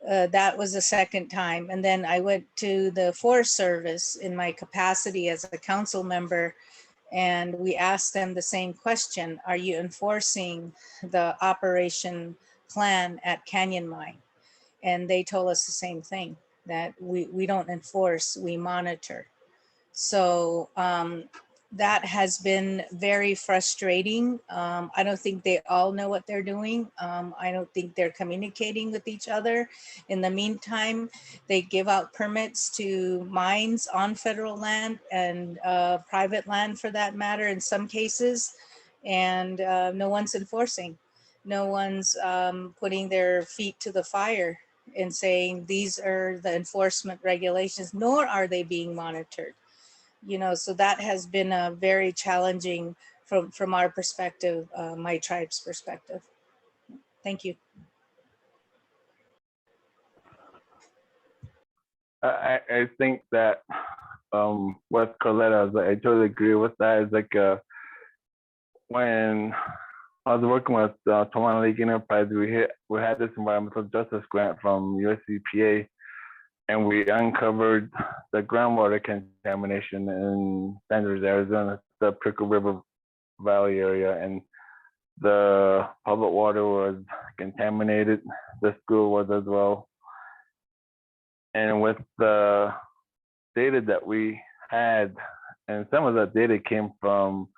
that was the second time. And then I went to the Forest Service in my capacity as a council member, and we asked them the same question. Are you enforcing the operation plan at Canyon Mine? And they told us the same thing, that we don't enforce, we monitor. So that has been very frustrating. I don't think they all know what they're doing. I don't think they're communicating with each other. In the meantime, they give out permits to mines on federal land and private land for that matter in some cases, and no one's enforcing. No one's putting their feet to the fire and saying these are the enforcement regulations, nor are they being monitored. So that has been a very challenging from our perspective, my tribe's perspective. Thank you.
I think that with Carletta, I totally agree with that. It's like when I was working with Tawana Lake Enterprise, we had this environmental justice grant from US EPA, and we uncovered the groundwater contamination in Sanders, Arizona, the Prickle River Valley area, and the public water was contaminated. The school was as well. And with the data that we had, and some of that data came from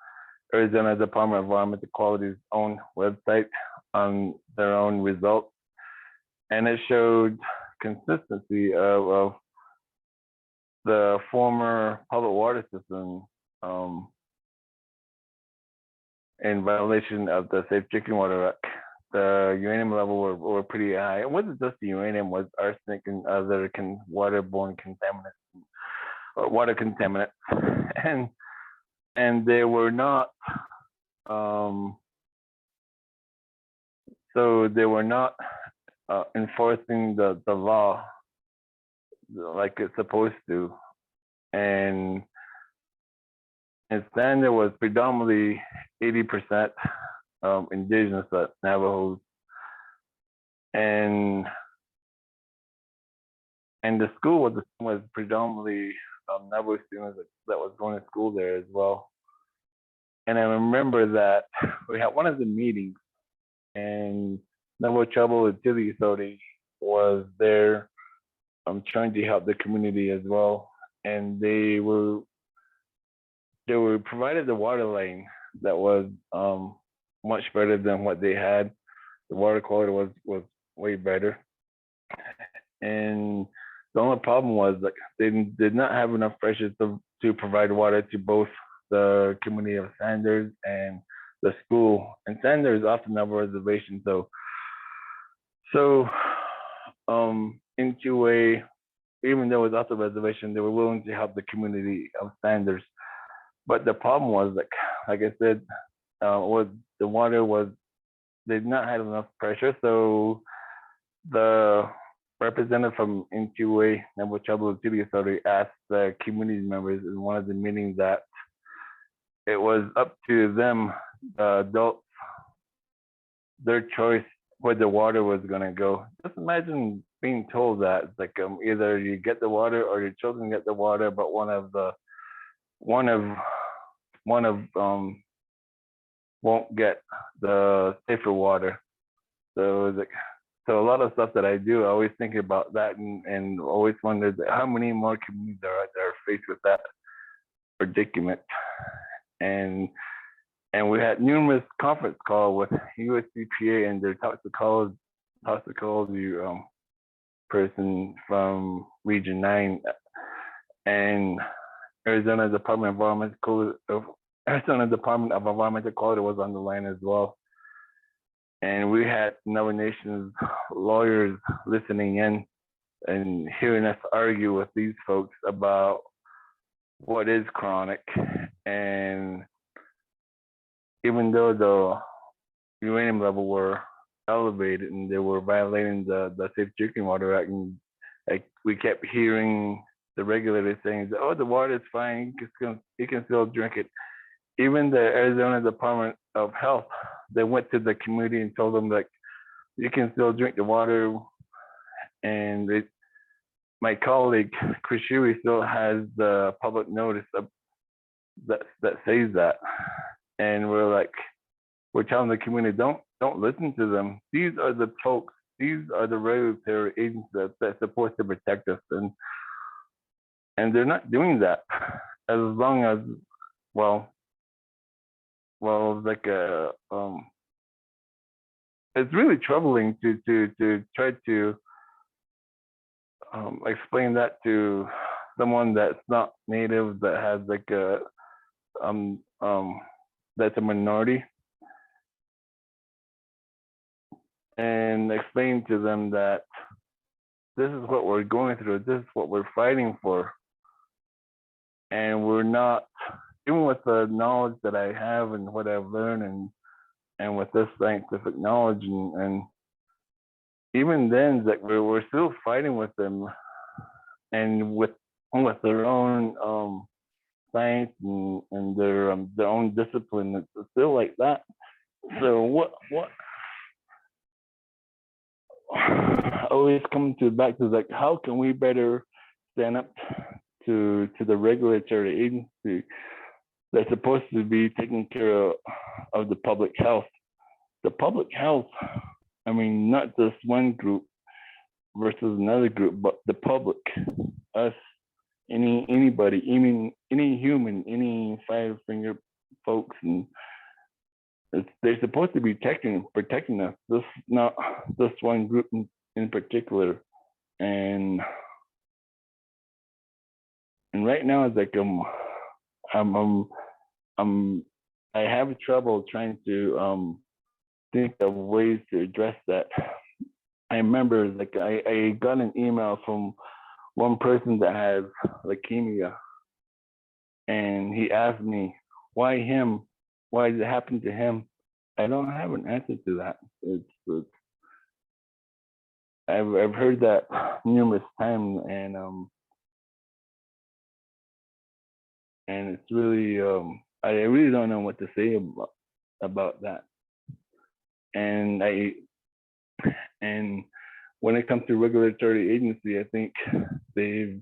Arizona Department of Environmental Quality's own website on their own results, and it showed consistency of the former public water system in violation of the Safe Drinking Water Act. The uranium level were pretty high. It wasn't just the uranium, it was arsenic and other waterborne contaminants, or water contaminants, and they were not. So they were not enforcing the law like it's supposed to, and then there was predominantly 80% indigenous Navajos, and the school was predominantly Navajo students that was going to school there as well. And I remember that we had one of the meetings, and Navajo Tribal Utility Authority was there trying to help the community as well. And they were provided the water line that was much better than what they had. The water quality was way better. And the only problem was that they did not have enough pressure to provide water to both the community of Sanders and the school. And Sanders often have a reservation, so So, NQA, even though it was also a reservation, they were willing to help the community of standards. But the problem was, like I said, was the water was, they did not have enough pressure. So the representative from NQA, Number Trouble City Authority, asked the community members in one of the meetings that it was up to them, the adults, their choice where the water was going to go. Just imagine being told that it's like either you get the water or your children get the water, but one of won't get the safer water. So it's like, so a lot of stuff that I do, I always think about that and always wondered how many more communities are out there faced with that predicament. And we had numerous conference calls with USCPA and their toxicology person from Region 9 and Arizona Department of Environmental Quality was on the line as well. And we had Nova Nations lawyers listening in and hearing us argue with these folks about what is chronic. And even though the uranium level were elevated and they were violating the Safe Drinking Water Act, and like we kept hearing the regulators saying, "Oh, the water is fine. You can still drink it." Even the Arizona Department of Health, they went to the community and told them like, "You can still drink the water." And my colleague Chris Shuey still has the public notice that says that, and we're telling the community, don't listen to them. These are the folks. These are the regulatory agencies that's supposed to protect us, and they're not doing that. As long as it's really troubling to try to explain that to someone that's not native, that has that's a minority, and explain to them that this is what we're going through, this is what we're fighting for, and we're not, even with the knowledge that I have and what I've learned and with this scientific knowledge and even then, like we're still fighting with them, and with their own science and their own discipline. It's still like that. So what always come back to like, how can we better stand up to the regulatory agency that's supposed to be taking care of the public health? The public health, I mean, not just one group versus another group, but the public, us, anybody, even any human, any 5-finger folks, and they're supposed to be protecting us. This not just one group in particular, and right now it's like I have trouble trying to think of ways to address that. I remember like I got an email from one person that has leukemia, and he asked me, why him? Why did it happen to him? I don't have an answer to that. I've heard that numerous times, and it's really I really don't know what to say about that. And when it comes to regulatory agency, I think they've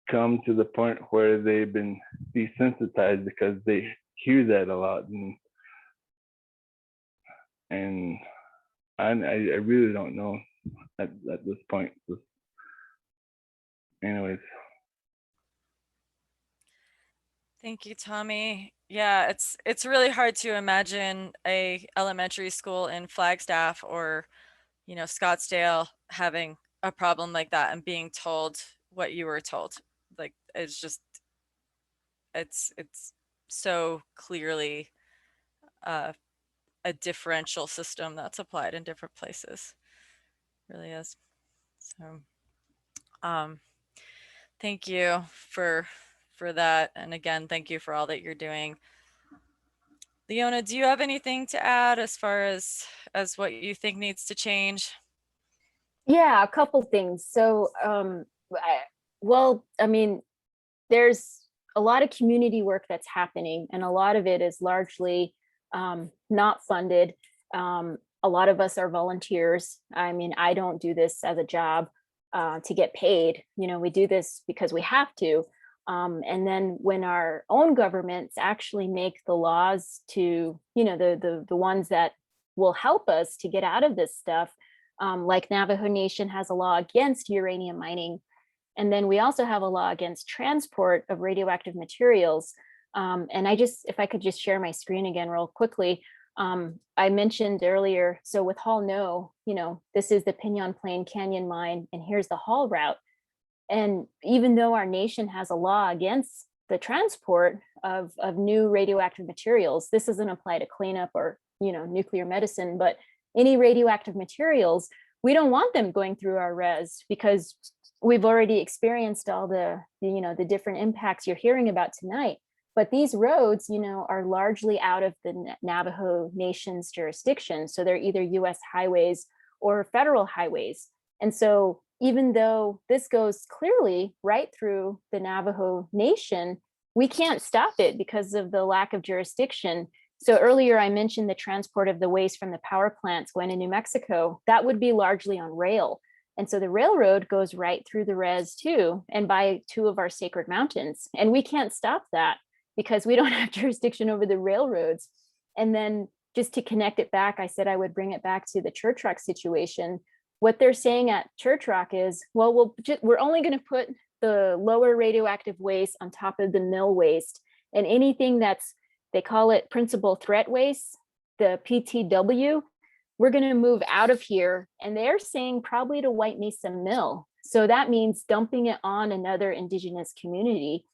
come to the point where they've been desensitized because they hear that a lot, and I really don't know at this point. Anyways.
Thank you, Tommy. Yeah, it's really hard to imagine a elementary school in Flagstaff or, Scottsdale having a problem like that and being told what you were told. Like, it's so clearly a differential system that's applied in different places. really is. So, thank you for that. And again, thank you for all that you're doing. Leona, do you have anything to add as far as what you think needs to change?
Yeah, a couple things. So, I mean, there's a lot of community work that's happening, and a lot of it is largely not funded. A lot of us are volunteers. I mean, I don't do this as a job to get paid. You know, we do this because we have to. And then when our own governments actually make the laws to, you know, the ones that will help us to get out of this stuff, like Navajo Nation has a law against uranium mining. And then we also have a law against transport of radioactive materials. And if I could just share my screen again real quickly. I mentioned earlier, so with Hall No, you know, this is the Pinyon Plain Canyon mine, and here's the Hall route. And even though our nation has a law against the transport of new radioactive materials, this doesn't apply to cleanup or, you know, nuclear medicine, but any radioactive materials, we don't want them going through our res because we've already experienced all the you know, the different impacts you're hearing about tonight. But these roads, you know, are largely out of the Navajo Nation's jurisdiction. So they're either US highways or federal highways. And so even though this goes clearly right through the Navajo Nation, we can't stop it because of the lack of jurisdiction. So earlier I mentioned the transport of the waste from the power plants going to New Mexico. That would be largely on rail. And so the railroad goes right through the res too, and by two of our sacred mountains. And we can't stop that because we don't have jurisdiction over the railroads. And then just to connect it back, I said I would bring it back to the Church Rock situation. What they're saying at Church Rock is, well, we're only going to put the lower radioactive waste on top of the mill waste, and anything that's, they call it principal threat waste, the PTW, we're going to move out of here. And they're saying probably to White Mesa Mill. So that means dumping it on another indigenous community.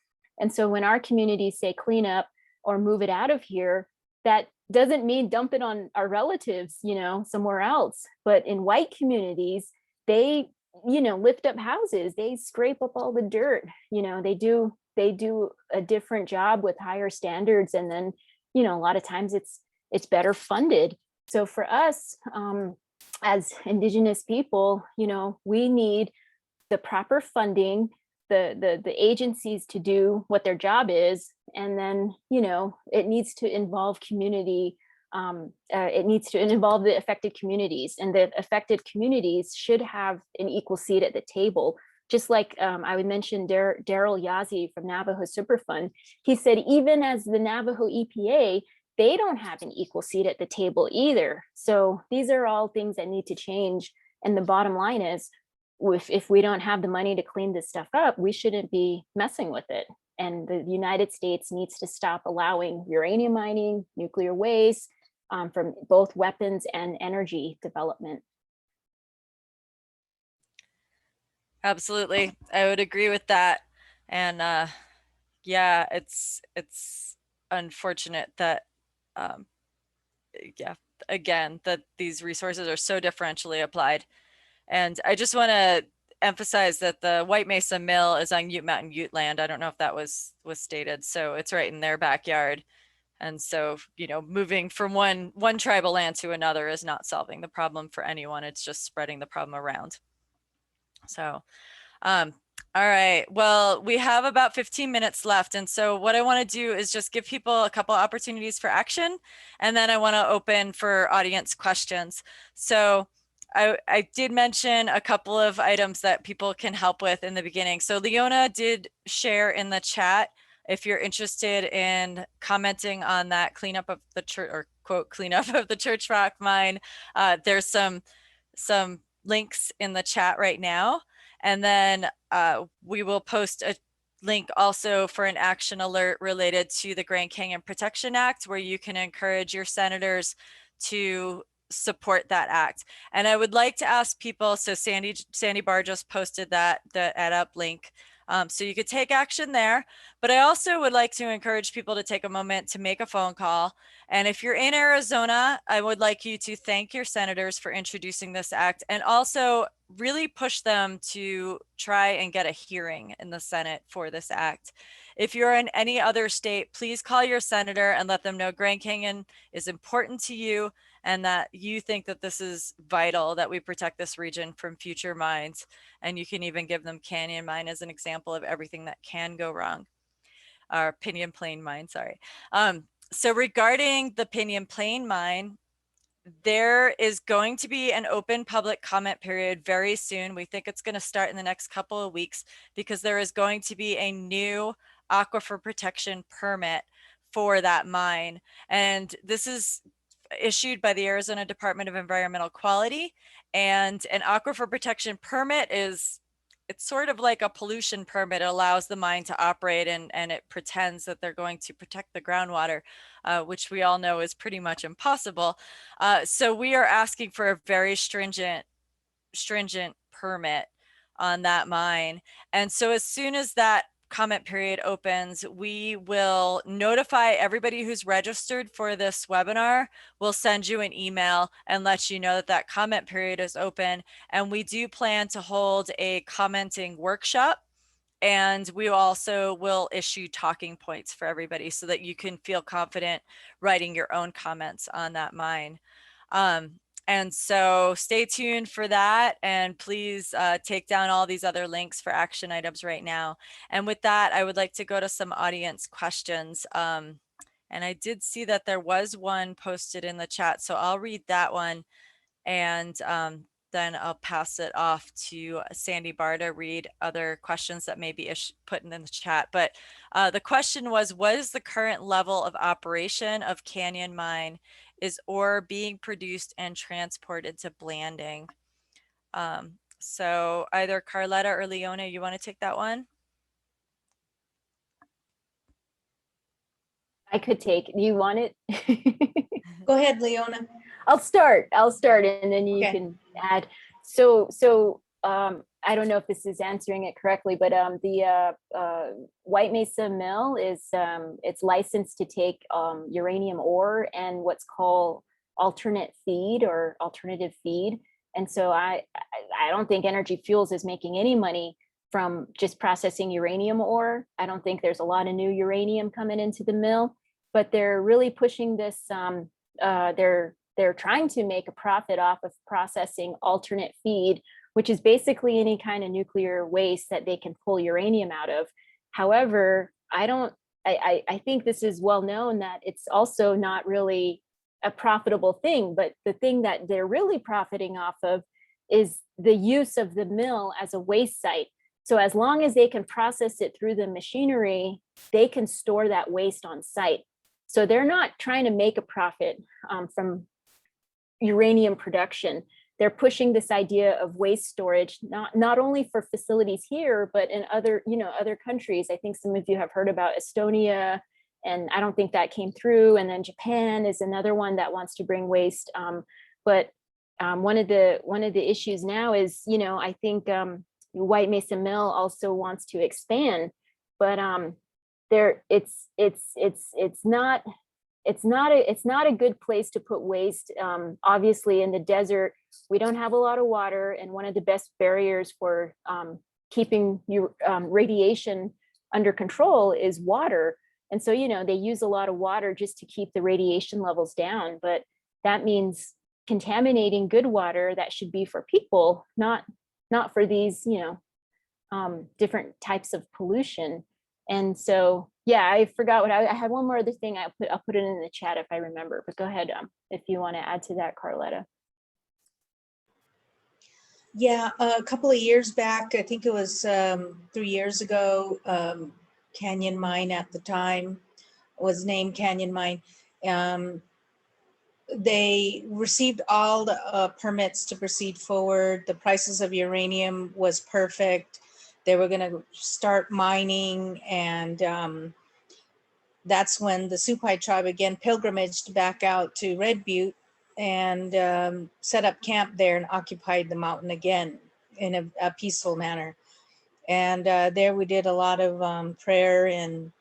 And so when our communities say clean up or move it out of here, that doesn't mean dump it on our relatives, you know, somewhere else. But in white communities, they, you know, lift up houses, they scrape up all the dirt, you know, they do a different job with higher standards. And then, you know, a lot of times it's better funded. So for us, as indigenous people, you know, we need the proper funding, the agencies to do what their job is, and then, you know, it needs to involve community. It needs to involve the affected communities, and the affected communities should have an equal seat at the table. Just like I would mention Daryl Yazzie from Navajo Superfund. He said, even as the Navajo EPA, they don't have an equal seat at the table either. So these are all things that need to change. And the bottom line is, if we don't have the money to clean this stuff up, we shouldn't be messing with it. And the United States needs to stop allowing uranium mining, nuclear waste, from both weapons and energy development.
Absolutely, I would agree with that. And yeah, it's unfortunate that yeah, again, that these resources are so differentially applied. And I just want to emphasize that the White Mesa Mill is on Ute Mountain Ute land. I don't know if that was stated. So it's right in their backyard. And so, you know, moving from one tribal land to another is not solving the problem for anyone. It's just spreading the problem around. So, all right, well, we have about 15 minutes left. And so what I want to do is just give people a couple opportunities for action. And then I want to open for audience questions. So I did mention a couple of items that people can help with in the beginning. So Leona did share in the chat, if you're interested in commenting on that cleanup of the church, or quote, cleanup of the Church Rock mine, there's some links in the chat right now. And then we will post a link also for an action alert related to the Grand Canyon Protection Act, where you can encourage your senators to support that act. And I would like to ask people, so Sandy Barr just posted that, the add up link. So you could take action there, but I also would like to encourage people to take a moment to make a phone call. And if you're in Arizona, I would like you to thank your senators for introducing this act, and also really push them to try and get a hearing in the Senate for this act. If you're in any other state, please call your senator and let them know Grand Canyon is important to you and that you think that this is vital, that we protect this region from future mines. And you can even give them Canyon Mine as an example of everything that can go wrong. Or Pinyon Plain Mine, sorry. So regarding the Pinyon Plain Mine, there is going to be an open public comment period very soon. We think it's going to start in the next couple of weeks because there is going to be a new aquifer protection permit for that mine. And this is issued by the Arizona Department of Environmental Quality. And an aquifer protection permit is, it's sort of like a pollution permit. It allows the mine to operate and it pretends that they're going to protect the groundwater, which we all know is pretty much impossible. So we are asking for a very stringent permit on that mine. And so as soon as that comment period opens, we will notify everybody who's registered for this webinar. We'll send you an email and let you know that that comment period is open. And we do plan to hold a commenting workshop. And we also will issue talking points for everybody so that you can feel confident writing your own comments on that mine. And so stay tuned for that, and please take down all these other links for action items right now. And with that, I would like to go to some audience questions. And I did see that there was one posted in the chat, so I'll read that one. And then I'll pass it off to Sandy Barr to read other questions that may be put in the chat. But the question was, what is the current level of operation of Canyon Mine? Is ore being produced and transported to blanding? So either Carletta or Leona, you want to take that one?
I could take, do you want it?
Go ahead, Leona.
I'll start and then you
Okay.
can add. So I don't know if this is answering it correctly, but the White Mesa Mill is it's licensed to take uranium ore and what's called alternate feed or alternative feed. And so I don't think Energy Fuels is making any money from just processing uranium ore. I don't think there's a lot of new uranium coming into the mill, but they're really pushing this. They're trying to make a profit off of processing alternate feed, which is basically any kind of nuclear waste that they can pull uranium out of. However, I think this is well known that it's also not really a profitable thing, but the thing that they're really profiting off of is the use of the mill as a waste site. So as long as they can process it through the machinery, they can store that waste on site. So they're not trying to make a profit from uranium production. They're pushing this idea of waste storage, not only for facilities here, but in other countries. I think some of you have heard about Estonia, and I don't think that came through. And then Japan is another one that wants to bring waste. But one of the issues now is, I think White Mesa Mill also wants to expand, but it's not a good place to put waste. Obviously, in the desert, we don't have a lot of water, and one of the best barriers for keeping radiation under control is water. And so, they use a lot of water just to keep the radiation levels down, but that means contaminating good water that should be for people, not for these, different types of pollution. And so, yeah, I forgot what I had. One more other thing. I'll put it in the chat if I remember, but go ahead if you want to add to that, Carletta.
Yeah, a couple of years back, I think it was 3 years ago, Canyon Mine at the time was named Canyon Mine. They received all the permits to proceed forward. The prices of uranium was perfect. They were going to start mining, and that's when the Supai tribe again pilgrimaged back out to Red Butte and set up camp there and occupied the mountain again in a peaceful manner. And there we did a lot of prayer and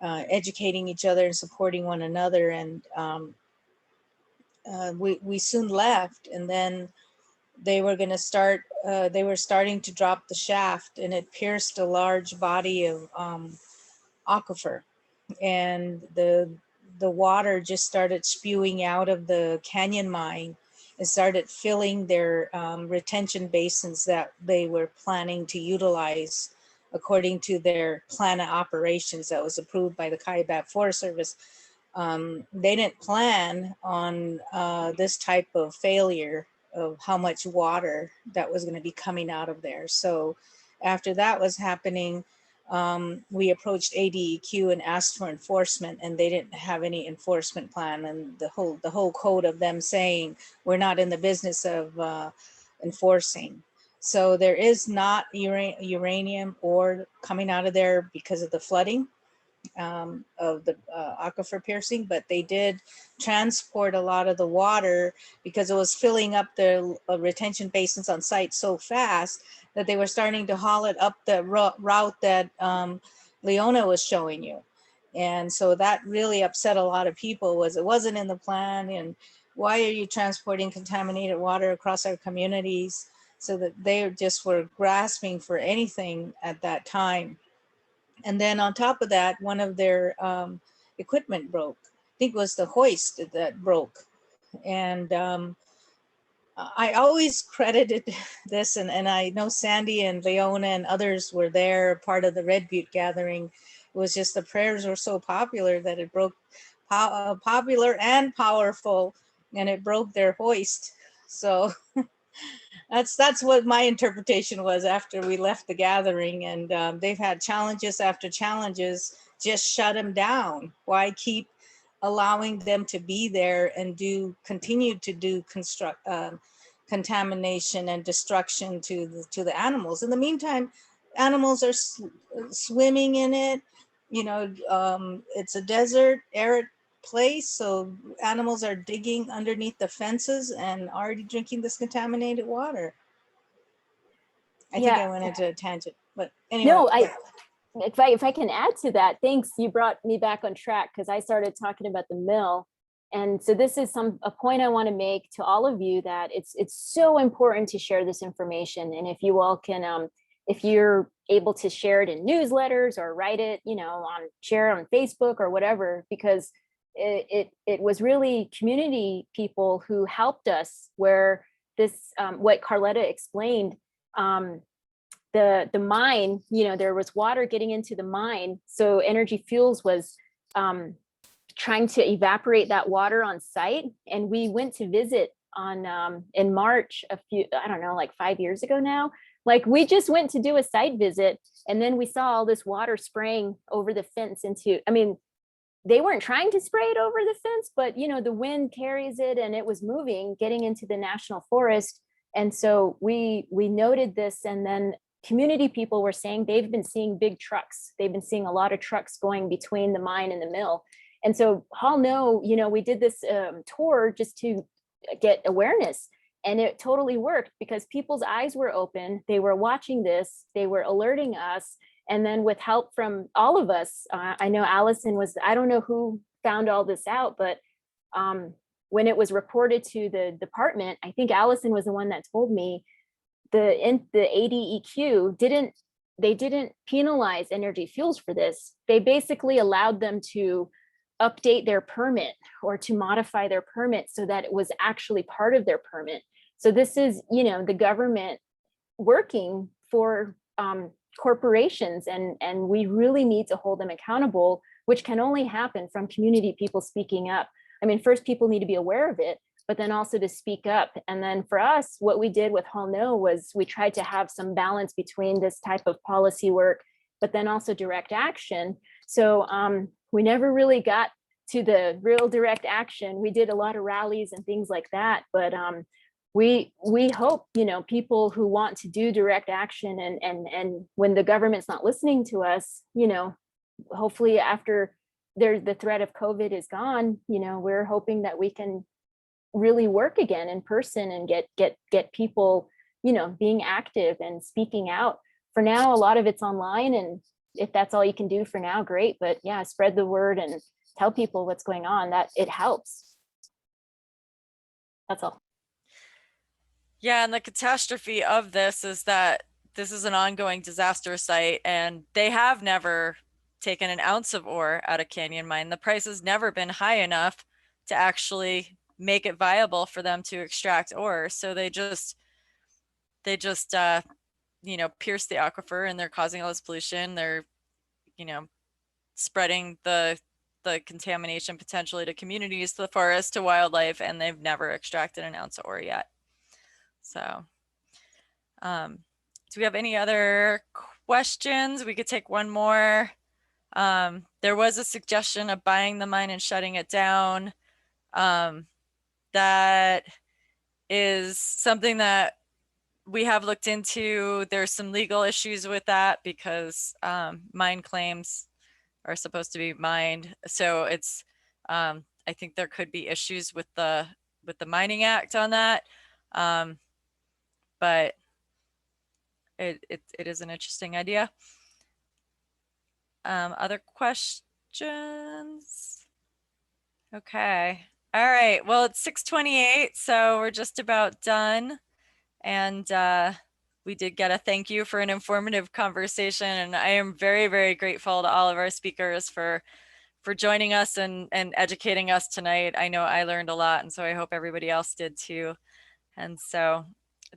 educating each other and supporting one another. And we soon left, and then they were going to start, they were starting to drop the shaft, and it pierced a large body of aquifer. And the water just started spewing out of the canyon mine and started filling their retention basins that they were planning to utilize according to their plan of operations that was approved by the Kaibab Forest Service. They didn't plan on this type of failure of how much water that was going to be coming out of there. So after that was happening, we approached ADEQ and asked for enforcement, and they didn't have any enforcement plan. And the whole code of them saying we're not in the business of enforcing. So there is not uranium ore coming out of there because of the flooding of the aquifer piercing, but they did transport a lot of the water because it was filling up the retention basins on site so fast that they were starting to haul it up the route that Leona was showing you. And so that really upset a lot of people. Was it wasn't in the plan, and why are you transporting contaminated water across our communities? So that they just were grasping for anything at that time. And then on top of that, one of their equipment broke. I think it was the hoist that broke. And I always credited this, and I know Sandy and Leona and others were there, part of the Red Butte gathering. It was just the prayers were so popular that it broke, popular and powerful, and it broke their hoist. So that's what my interpretation was after we left the gathering. And they've had challenges after challenges, just shut them down. Why keep allowing them to be there and continue to do contamination and destruction to the animals? In the meantime, animals are swimming in it. You know, it's a desert, arid place, so animals are digging underneath the fences and already drinking this contaminated water. I think I went into a tangent, but anyway.
No, if I can add to that, thanks. You brought me back on track because I started talking about the mill. And so this is a point I want to make to all of you, that it's so important to share this information. And if you all can, if you're able to share it in newsletters or write it, you know, share it on Facebook or whatever, because it was really community people who helped us, where this, what Carletta explained, the mine, you know, there was water getting into the mine. So Energy Fuels was trying to evaporate that water on site. And we went to visit on in March, I don't know, like 5 years ago now. Like we just went to do a site visit, and then we saw all this water spraying over the fence into, I mean, they weren't trying to spray it over the fence, but you know, the wind carries it and it was moving, getting into the national forest. And so we noted this, and then community people were saying they've been seeing big trucks. They've been seeing a lot of trucks going between the mine and the mill. And so Hall No, you know, we did this tour just to get awareness, and it totally worked because people's eyes were open. They were watching this, they were alerting us. And then with help from all of us, I know Allison was, I don't know who found all this out, but when it was reported to the department, I think Allison was the one that told me the ADEQ didn't penalize Energy Fuels for this. They basically allowed them to update their permit or to modify their permit so that it was actually part of their permit. So this is, you know, the government working for corporations, and we really need to hold them accountable, which can only happen from community people speaking up. I mean, first people need to be aware of it, but then also to speak up. And then for us, what we did with Hall No was we tried to have some balance between this type of policy work, but then also direct action. So we never really got to the real direct action. We did a lot of rallies and things like that, but we hope, you know, people who want to do direct action, and when the government's not listening to us, you know, hopefully after the threat of COVID is gone, you know, we're hoping that we can really work again in person and get people, you know, being active and speaking out for now, a lot of it's online, and if that's all you can do for now, great. But yeah, spread the word and tell people what's going on. That it helps. That's all.
Yeah, and the catastrophe of this is that this is an ongoing disaster site, and they have never taken an ounce of ore out of Canyon Mine. The price has never been high enough to actually make it viable for them to extract ore. So they just you know, pierce the aquifer, and they're causing all this pollution. They're, you know, spreading the contamination potentially to communities, to the forest, to wildlife, and they've never extracted an ounce of ore yet. So do we have any other questions? We could take one more. There was a suggestion of buying the mine and shutting it down. That is something that we have looked into. There's some legal issues with that because mine claims are supposed to be mined. So it's, I think there could be issues with the Mining Act on that. But it is an interesting idea. Other questions? Okay. All right. Well, it's 6:28, so we're just about done. And we did get a thank you for an informative conversation. And I am very, very grateful to all of our speakers for joining us and educating us tonight. I know I learned a lot, and so I hope everybody else did too. And so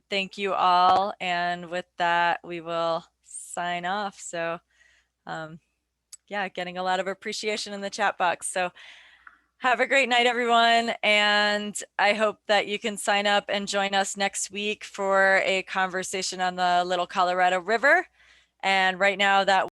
thank you all. And with that, we will sign off. So yeah, getting a lot of appreciation in the chat box. So have a great night, everyone. And I hope that you can sign up and join us next week for a conversation on the Little Colorado River. And right now that